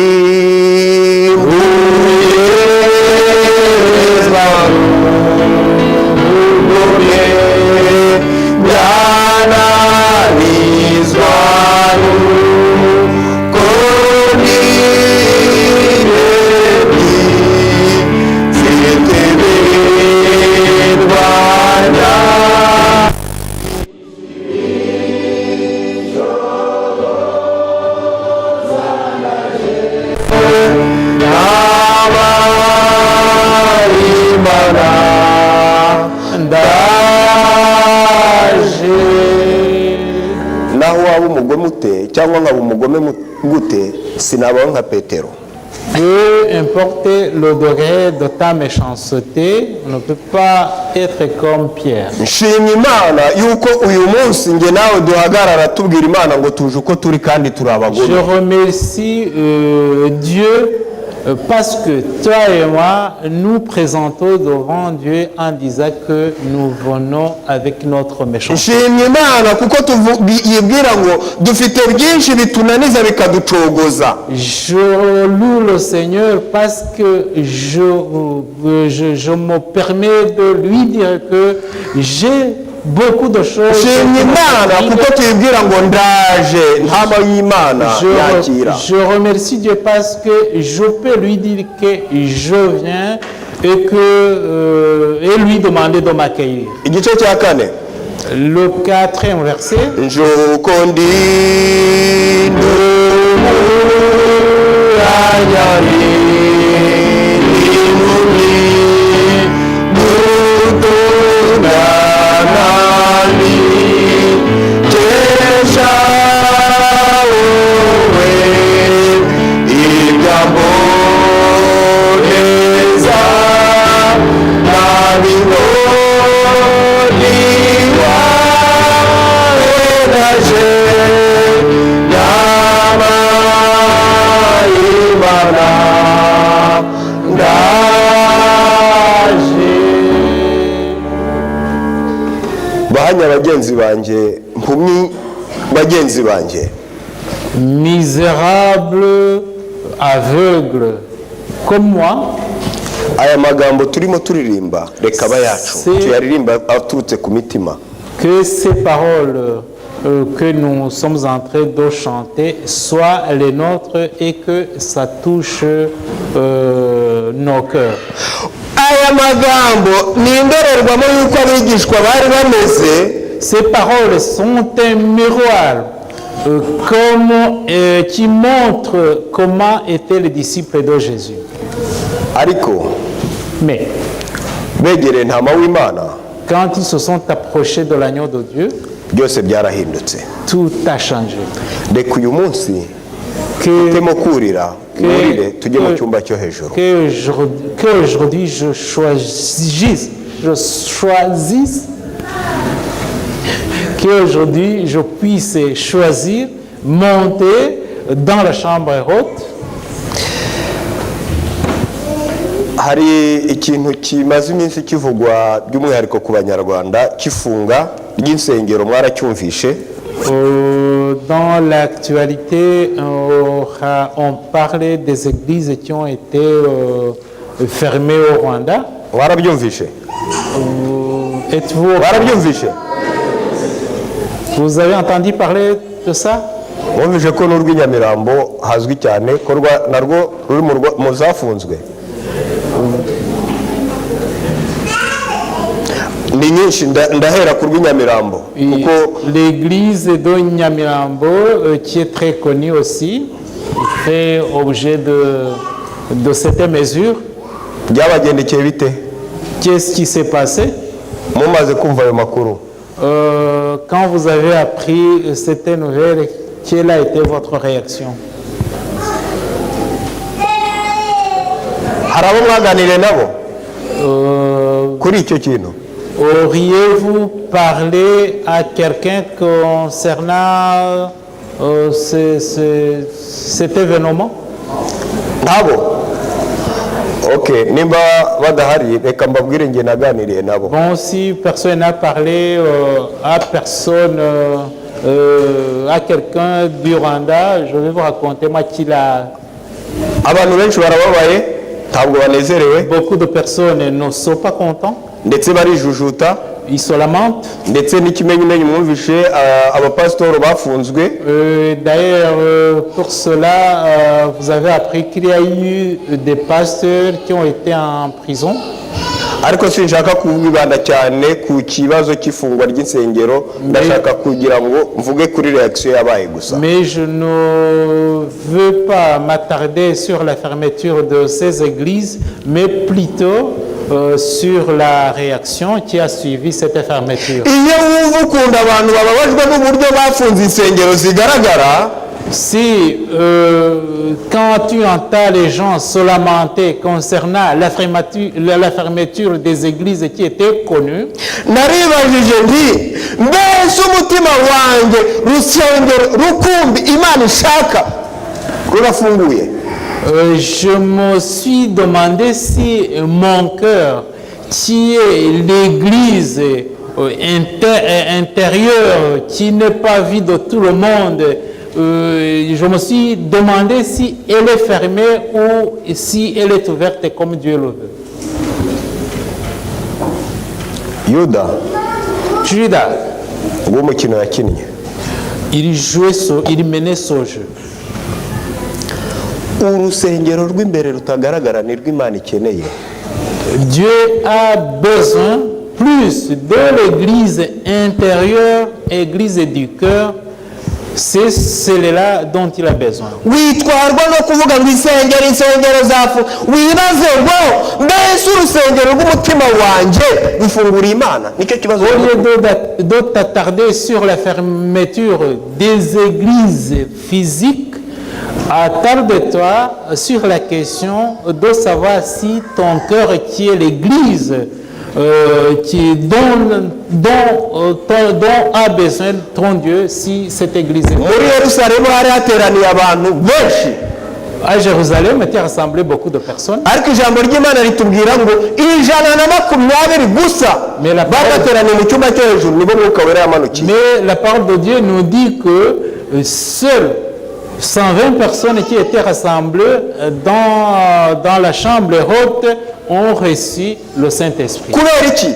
naho waba umugome ute cyangwa nkaba umugome gute sinabaho nka Petero. Peu importe le degré de ta méchanceté, on ne peut pas être comme Pierre. Nshimye Imana yuko uyu munsi nge nawe duhagarara tubwira Imana ngo tuje uko turi kandi turi abagome. Je remercie Dieu parce que toi et moi, nous présentons devant Dieu en disant que nous venons avec notre méchanceté. Nshimye Imana kuko yibwira ngo dufite byinshi bitunaniza bikaducogoza. Je loue le Seigneur parce que je me permets de lui dire que j'ai beaucoup de choses. Nshimye Imana kuko tuyibwira ngo ndaje ntama y'Imana yakira. Je remercie Dieu parce que je peux lui dire que je viens et lui demander de m'accueillir. Igice cya kane. Le 4e verset. Njuko ndi bahanya bagenzi banjye mpumyi bagenzi banjye misérable aveugle comme moi. Aya magambo turimo turirimba reka bayacu tuyaririmba aturutse ku mitima. Que ces paroles que nous sommes en train de chanter soient les nôtres et que ça touche nos cœurs. Aya magambo ni indorerwamo yuko abigishwa bari bameze. Ces paroles sont un miroir qui montre comment étaient les disciples de Jésus. Ariko mais begereye ntama w'Imana, quand ils se sont approchés de l'agneau de Dieu, byose byarahindutse. Tout a changé. Reka uyu munsi tutemo kurira murire tujye mu cyumba cyo hejuru. Qu'aujourd'hui je choisisse qu'aujourd'hui je puisse choisir monter dans la chambre haute. Hari ikintu kimaze iminsi kivugwa by'umwihariko ku Banyarwanda kifunga ry'insengero mwaracyumvishe. Dans l'actualité, on parlait des églises qui ont été fermées au Rwanda. Warabyumvishe? Êtes-vous warabyumvishe? Vous avez entendu parler de ça? Wumvise ko n'urw'inyamirambo hazwi cyane ko narwo ruri mu zafunzwe. Ni nyinshi ndahera ku rw'inyamirambo kuko l'église de Nyamirambo qui est très connue aussi fait objet de cette mesure. Byabagendekeye bite? Qu'est-ce qui s'est passé? Mumaze kumva ayo makuru? Quand vous avez appris cette nouvelle, quelle a été votre réaction? Hari abo mwaganiriye nabo kuri icyo kintu? auriez-vous parlé à quelqu'un concernant cet événement? ntabo okay nimba badahari reka mbabwire nge naganiriye nabo. Bon, si personne n'a parlé à personne, à quelqu'un du Rwanda, je vais vous raconter moi qu'il a... abantu benshi barababaye ntabwo banezerewe, Beaucoup de personnes ne sont pas contents, ndetse barijujuta, ils se lamentent. ndetse n'ikimenyumenyu mwumvishe abapasitori bafunzwe. D'ailleurs, pour cela, vous avez appris qu'il y a eu des pasteurs qui ont été en prison. ariko sinshaka kubibanda cyane ku kibazo cy'ifungwa ry'insengero, ndashaka kugira ngo mvuge kuri reaction yabaye gusa. Mais je ne veux pas m'attarder sur la fermeture de ces églises, mais plutôt sur la réaction qui a suivi cette fermeture. iyo wumva ukunda abantu bababajwe n'uburyo bafunze insengero zigaragara, Si quand tu entends les gens se lamenter concernant la fermeture des églises qui étaient connues, naribajije nti mbese umutima wanjye rusengero rukumbi Imana ishaka rurafunguye? je me suis demandé si mon cœur, qui est l'église intérieure, qui n'est pas vue de tout le monde, je me suis demandé si elle est fermée ou si elle est ouverte comme Dieu le veut. Yuda Judas, uwo mukino yakinnye, il menait ce jeu. urusengero rw'imbere rutagaragara ni rw'Imana ikeneye. Dieu a besoin plus de l'église intérieure, église du cœur. C'est celle-là dont il a besoin. witwarwa no kuvuga ngo insengero zafu, wibaze ngo mbese urusengero rw'umutima wanjye rufungura Imana. Nicyo kibazo. Au lieu de t'attarder sur la fermeture des églises physiques, attarde-toi sur la question de savoir si ton cœur, qui est l'église, dont a besoin ton Dieu, si cette église est... muri Yerusalemu hari hateraniye abantu benshi, À Jérusalem étaient rassemblés beaucoup de personnes. ariko ijambo ry'Imana ritubwira ngo 120 gusa bateraniye mu cyumba cyo hejuru, nibo Mwuka Wera yamanukiye. Mais la parole de Dieu nous dit que seules 120 personnes qui étaient rassemblées dans la chambre haute ont reçu le Saint-Esprit. kubera iki?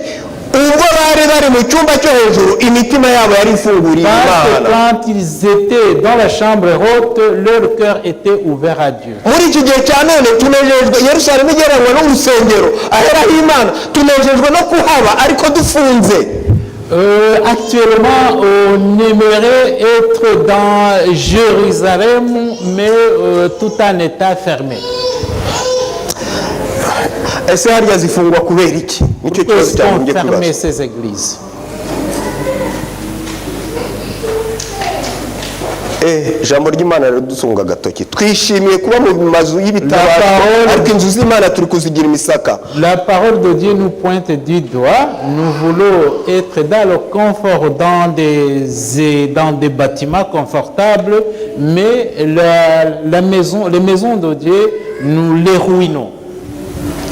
ubwo bari mu cyumba cyo hejuru imitima yabo yari ifunguriye Parce que Imana. quand ils étaient dans la chambre haute, leur cœur était ouvert à Dieu. muri iki gihe cya none tunejejwe, Yerusalemu igereranywa n'urusengero aheraho Imana, tunejejwe no kuhaba ariko dufunze. Actuellement, on aimerait être dans Jérusalem, mais tout en état fermé. ese harya zifungwa kubera iki? Nicyo kibazo Est-ce qu'on cyagombye ferme kwibaza. ces églises? Ijambo ry'Imana ridusunga agatoki, twishimiye kuba mu mazu y'ibitabaza, parole- ariko inzu z'Imana turi kuzigira imisaka. La parole de Dieu nous pointe du doigt. Nous voulons être dans le confort, dans des bâtiments confortables, mais les maisons de Dieu, nous les ruinons.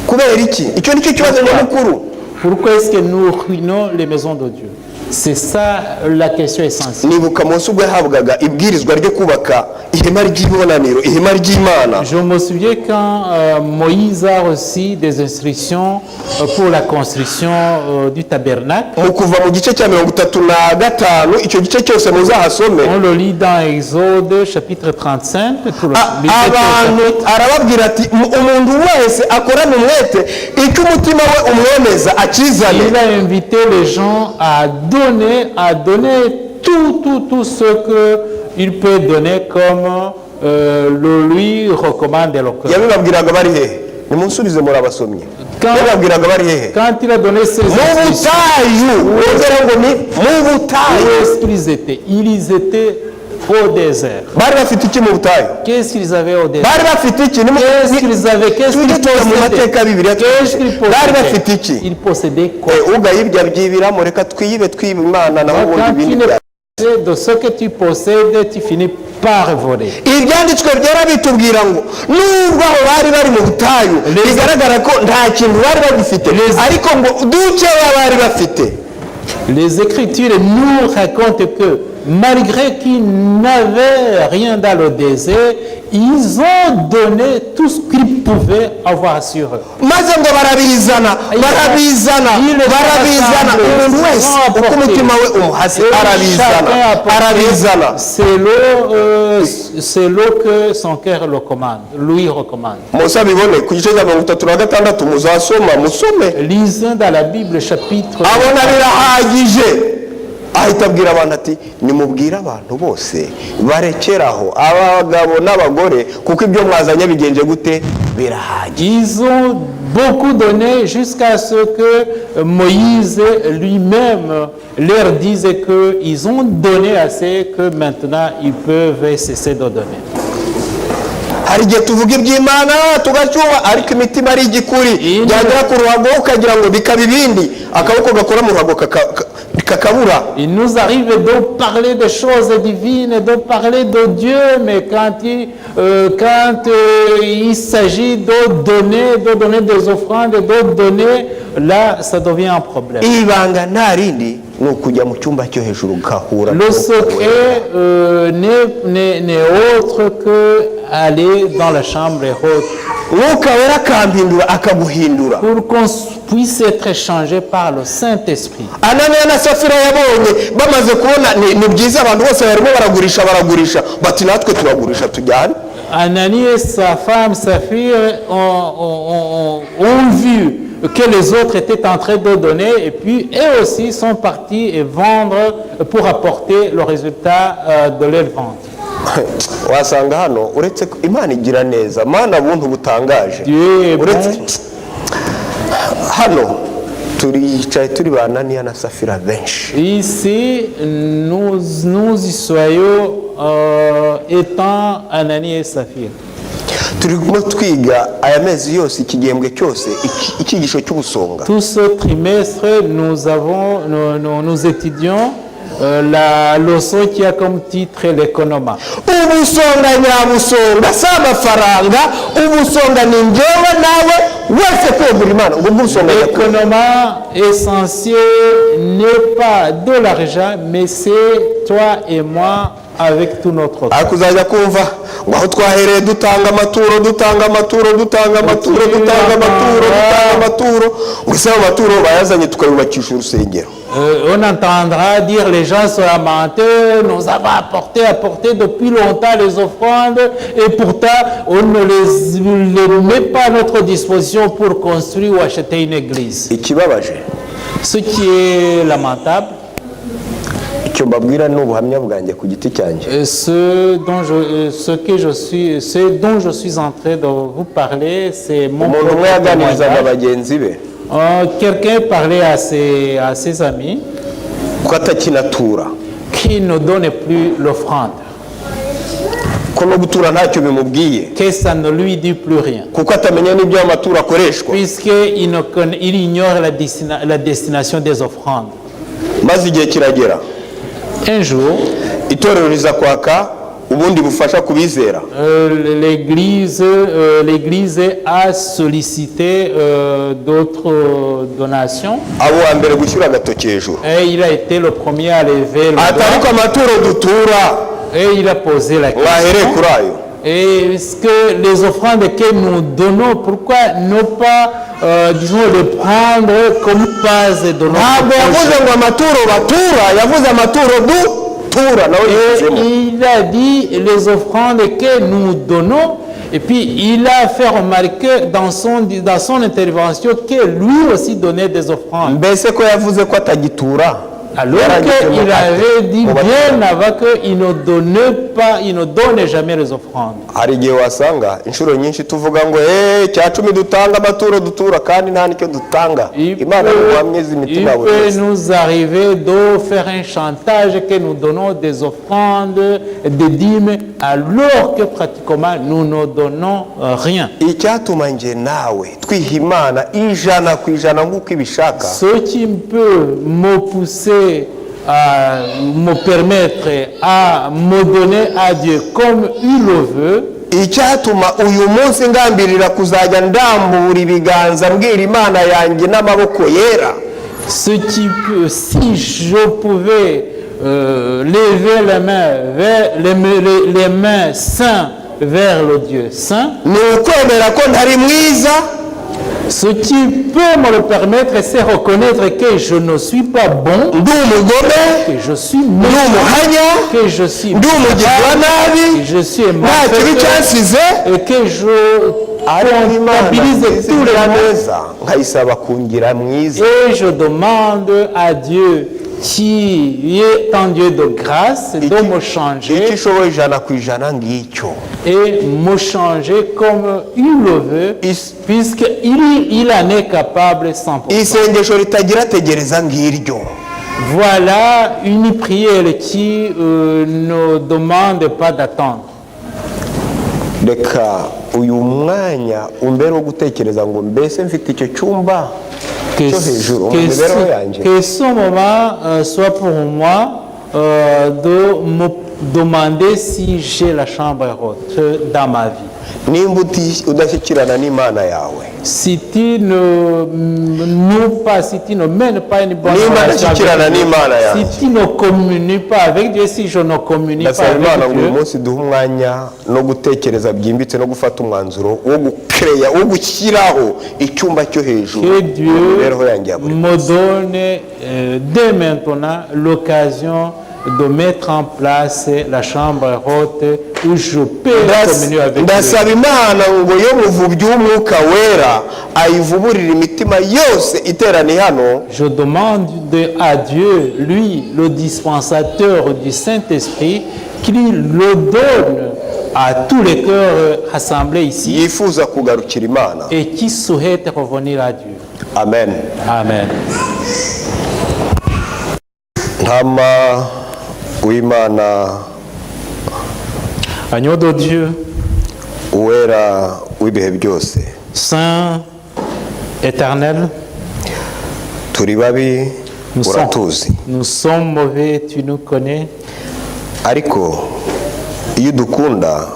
kubera iki? Icyo nicyo kibazo nyamukuru. Pourquoi est-ce que nous ruinons les maisons de Dieu? C'est ça la question essentielle. nibuka Mose ubwo yahabwaga ibwirizwa ryo kubaka ihema ry'ibonaniro, ihema ry'Imana. Je me souviens quand Moïse a reçu des instructions pour la construction du tabernacle. mu kuva mu gice cya 35, icyo gice cyose muzahasome. On le lit dans Exode chapitre 35. abantu arababwira ati umuntu wese akorana umwete icyo umutima we umwemeza akizane. Il a invité les gens à donner tout ce qu'il peut donner comme le lui recommande le cœur. yabibabwiraga bari hehe? nimunsubize muri abasomyi. yabibabwiraga bari hehe? Quand il a donné ses mu butayu. wongera ngo ni mu butayu. où est-ce qu'ils étaient? Ils étaient au désert? bari bafite iki mu butayu? Qu'est-ce qu'ils avaient au désert? bari bafite iki? Qu'est-ce qu'ils avaient? Qu'est-ce qu'ils mu mateka ya Bibiliya Qu'est-ce qu'ils bari bafite iki? possédaient? Ils possédaient quoi? ugayibya byibiramo, reka twiyibe twiba imana naho ubundi Quand tu ibindi ne bya possèdes de ce que tu possèdes, tu finis par voler. ibyanditswe byera bitubwira ngo nubwo aho bari bari mu butayu bigaragara ko nta kintu bari bagifite, ariko ngo dukeya bari bafite. Les Écritures nous racontent que malgré qu'ils n'avaient rien dans le désert, ils ont donné tout ce qu'ils pouvaient avoir sur eux. maze ngo barabizana umuntu wese uko umutima we umuhase arabizana C'est l'eau que son cœur le commande, lui recommande. musa bibone ku gice cya 36 muzasoma musome Lisons dans la Bible chapitre abona birahagije, ahita abwira abantu ati nimubwire abantu bose barekeraho abagabo n'abagore kuko ibyo mwazanye bigenje gute birahagije. Ils ont beaucoup donné jusqu'à ce que Moïse lui-même leur dise qu'ils ont donné assez, que maintenant ils peuvent cesser de donner. hari igihe tuvuga iby'Imana tugacyuha ariko imitima ari igikuri byagera ku ruhago ukagira ngo bikaba ibindi, akaboko gakora mu ruhago kakabura. Il nous arrive de parler des choses divines, de parler de Dieu, mais quand il s'agit de donner des offrandes, de donner, là, ça devient un problème. ibanga nta rindi ni ukujya mu cyumba cyo hejuru ugahura. Le secret n'est autre que aller dans la chambre haute Mwuka wera akampindura akaguhindura. pour qu'on puisse être échangé par le Saint-Esprit. Ananiya na Safira yabonye bamaze kubona ni byiza, abantu bose barimo baragurisha bati natwe turagurisha tujyane. Ananias et sa femme, sa fille ont vu que les autres étaient en train de donner et puis eux aussi sont partis et vendre pour apporter le résultat de leur vente. Wasanga hano uretse Imana igira neza, Mana buntu butangaje. Dieu est uretse bon. hano turicaye turi ba Ananiya na Safira benshi. Ici, nous y soyons étant Ananias et Saphir. Turimo twiga aya mezi yose iki gihembwe cyose icyigisho cy'ubusonga. Tout ce trimestre, nous étudions la leçon qui a comme titre l'économa. Ubusonga nyabusonga si amafaranga, ubusonga ni njyewe nawe wese kwegura Imana. Ubwo busonga L'économa essentiel n'est pas de l'argent, mais c'est toi et moi avec tout notre corps. akuzajya kumva ngo aho twahereye dutanga amaturo ngo se amaturo bayazanye tukayubakisha urusengero. On entendra dire les gens sont amateurs, nous avons apporté depuis longtemps les offrandes et pourtant on ne les met pas à notre disposition pour construire ou acheter une église. Ikibabaje, Ce qui est lamentable, icyo mbabwira ni ubuhamya bwanjye ku giti cyanjye. ce dont je suis en train de vous parler, c'est mon Umuntu umwe yaganirizaga témoignage. bagenzi be Quelqu'un parlait à ses amis ko atakinatura, qui ne donnait plus l'offrande, ko no gutura ntacyo bimubwiye, que ça ne lui dit plus rien, kuko atamenya n'ibyo amaturo akoreshwa. puisqu'il ignore la destination des offrandes. Maze igihe kiragera, Un jour, itorero riza kwaka ubundi bufasha kubizera. l'Église a sollicité d'autres donations Abo wa mbere gushyira agatoki hejuru et il a été le premier à lever le atari ko doigt amaturo dutura et il a posé la mwahereye question. kuri ayo. Et est-ce que les offrandes que nous donnons, pourquoi ne pas, disons, les prendre comme base de notre Ntabwo yavuze projet? ngo amaturo batura, yavuze amaturo dutura nawe Et yishyemo. il a dit les offrandes que nous donnons, et puis il a fait remarquer dans son intervention que lui aussi donnait des offrandes. Mbese ko yavuze ko atagitura Alors qu'il avait dit bien avant qu'il ne donnait il ne donne jamais les offrandes. hari igihe wasanga inshuro nyinshi tuvuga ngo cya cumi dutanga amaturo dutura kandi nta nicyo dutanga. Imana ntiwamyeza imitima Il buri peut wese. nous arriver de faire un chantage que nous donnons des offrandes, des dîmes, alors que pratiquement nous ne donnons rien. Icyatuma nge nawe twiha Imana ijana ku ijana nk'uko ibishaka, Ce qui peut me pousser à me permettre à me donner à Dieu comme il le veut, icyatuma uyu munsi ngambirira kuzajya ndambura ibiganza mbwira Imana yanjye n'amaboko yera, ce qui peut, si je pouvais lever les mains vers les mains saintes vers le Dieu saint, ni ukwemera ko ntari mwiza, ce qui peut me le permettre, c'est reconnaître que je ne suis pas bon, ndi umugome, que je suis ndi méchant, umuhanya, que je suis ndi umugirwa nabi, que je suis nta kibi malfaiteur, cyansize, et que je ariko Imana comptabilise tous les izigira mots. neza nkayisaba kungira mwiza. Et je demande à Dieu, qui est un Dieu de grâce, de me icyo changer ishoboye ijana ku ijana ngicyo. et me changer comme il le veut, puisqu'il en est capable 100%. Isengesho ritagira tegereza ngiryo. Voilà une prière qui ne demande pas d'attendre. Reka uyu mwanya umbere wo gutekereza ngo mbese mfite icyo cyumba cyo hejuru mu mibereho yanjye. Que ce moment soit pour moi de me demander si j'ai la chambre haute dans ma vie. Nimba udashyikirana n'Imana yawe, Si tu ne mènes pas une bonne nimba relation udashyikirana avec Dieu, n'Imana yanjye, si tu ne communies pas avec Dieu, si je ne communie pas ndasaba Imana avec ngo uyu Dieu, munsi duhe umwanya no gutekereza byimbitse no gufata umwanzuro wo gukereya wo gushyiraho icyumba cyo hejuru que mu Dieu mibereho yanjye ya buri me donne dès maintenant l'occasion de mettre en place la chambre haute où je peux communier avec Dieu. ndasaba Imana ngo yo muvubyi w'umwuka wera ayivuburire imitima yose iteraniye hano. Je demande à Dieu, lui, le dispensateur du Saint-Esprit, qu'il le donne à tous les cœurs rassemblés ici yifuza kugarukira Imana. et qui souhaitent revenir à Dieu. Amen. Amen. Ntama w'Imana, Agneau de Dieu, uwera w'ibihe byose, Saint, éternel, turi babi uratuzi, nous sommes mauvais, tu nous connais, ariko iyo udukunda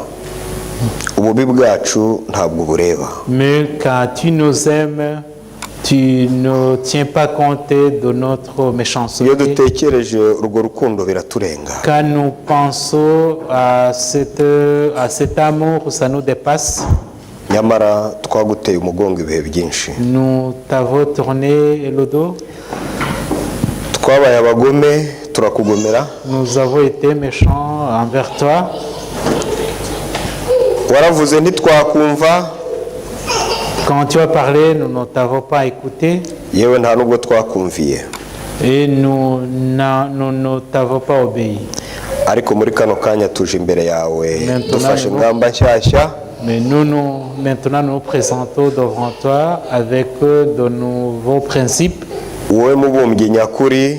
ububi bwacu ntabwo bureba. mais quand tu nous aimes, tu ne tiens pas compte de notre Iyo méchanceté. dutekereje urwo rukundo biraturenga. Quand nous pensons à cet amour, ça nous dépasse. Nyamara twaguteye umugongo ibihe byinshi, Nous t'avons tourné le dos, twabaye abagome turakugomera, nous avons été méchants envers toi. waravuze ntitwakumva, Quand tu as parlé, nous ne t'avons pas écouté yewe nta nubwo twakumviye. et nous ne t'avons pas obéi. Ariko muri kano kanya tuje imbere yawe Maintenant, dufashe nous- ingamba nshyashya, Mais maintenant nous présentons devant toi avec de nouveaux principes. wowe mubumbyi nyakuri,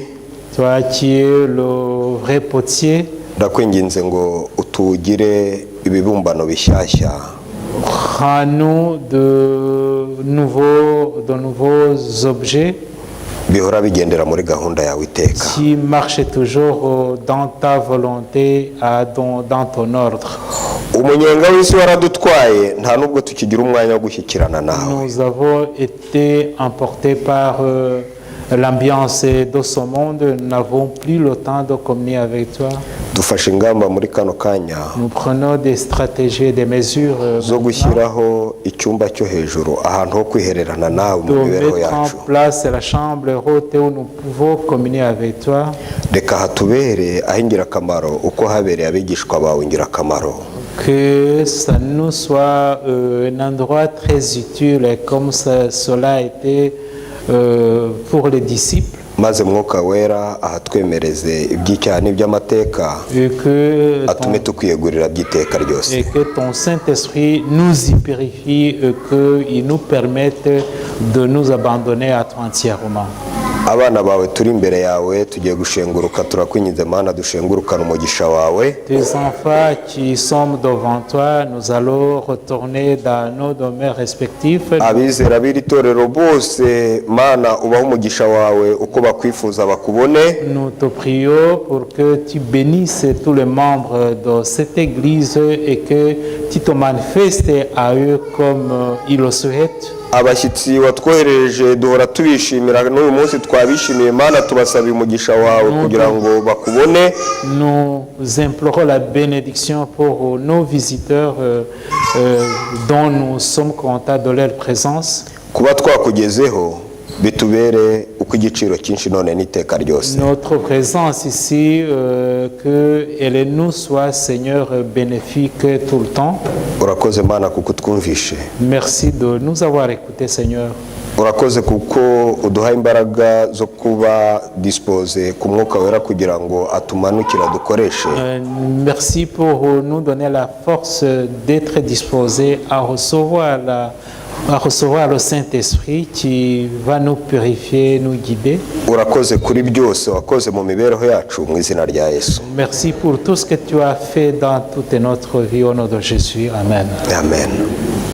Toi qui es le vrai potier, ndakwinginze ngo utugire ibibumbano bishyashya rends-nous de nouveaux objets bihora bigendera muri gahunda yawe iteka. qui marchent toujours dans ta volonté, dans ton ordre. Umunyenga w'isi waradutwaye nta nubwo tukigira umwanya wo gushyikirana nawe. Nous avons été emportés par l'ambiance de ce monde, nous n'avons plus le temps de communier avec toi. Dufashe ingamba muri kano kanya Nous prenons des stratégies et des mesures zo gushyiraho icyumba cyo hejuru, ahantu ho kwihererana nawe mu de mibereho mettre en yacu. place la chambre haute où nous pouvons communier avec toi. Reka hatubere ah'ingirakamaro uko habereye abigishwa bawe ingirakamaro. Que ça nous soit un endroit très utile comme cela a été pour les disciples. maze mwuka wera ahatwemereze iby'icyaha n'iby'amateka et que atume tukwiyegurira by'iteka ryose. et que ton Saint-Esprit nous y purifie et qu'il nous permette de nous abandonner à toi entièrement. Abana bawe turi imbere yawe tugiye gushenguruka, turakwinginze Mana dushengurukane umugisha wawe. Tes enfants qui sont devant toi, nous allons retourner dans nos domaines respectifs. Abizera b'iri torero bose Mana ubahe umugisha wawe uko bakwifuza bakubone. Nous te prions pour que tu bénisses tous les membres de cette église et que tu te manifestes à eux comme ils le souhaitent. Abashyitsi watwohereje duhora tubishimira, n'uyu munsi twabishimiye Mana, tubasaba umugisha wawe kugira ngo bakubone. Nous implorons la bénédiction pour nos visiteurs dont nous sommes contents de leur présence. Kuba twakugezeho bitubere uko igiciro cyinshi none n'iteka ryose. Notre présence ici, qu'elle nous soit, Seigneur, bénéfique tout le temps. Urakoze Mana kuko twumvishe. Merci de nous avoir écoutés, Seigneur. Urakoze kuko uduha imbaraga zo kuba dispose ku mwuka wera kugira ngo atumanukira dukoreshe. Merci pour nous donner la force d'être disposés à recevoir le Saint-Esprit qui va nous purifier, nous guider. Urakoze kuri byose wakoze mu mibereho yacu mu izina rya Yesu. Merci pour tout ce que tu as fait dans toute notre vie au nom de Jésus. Amen. Amen.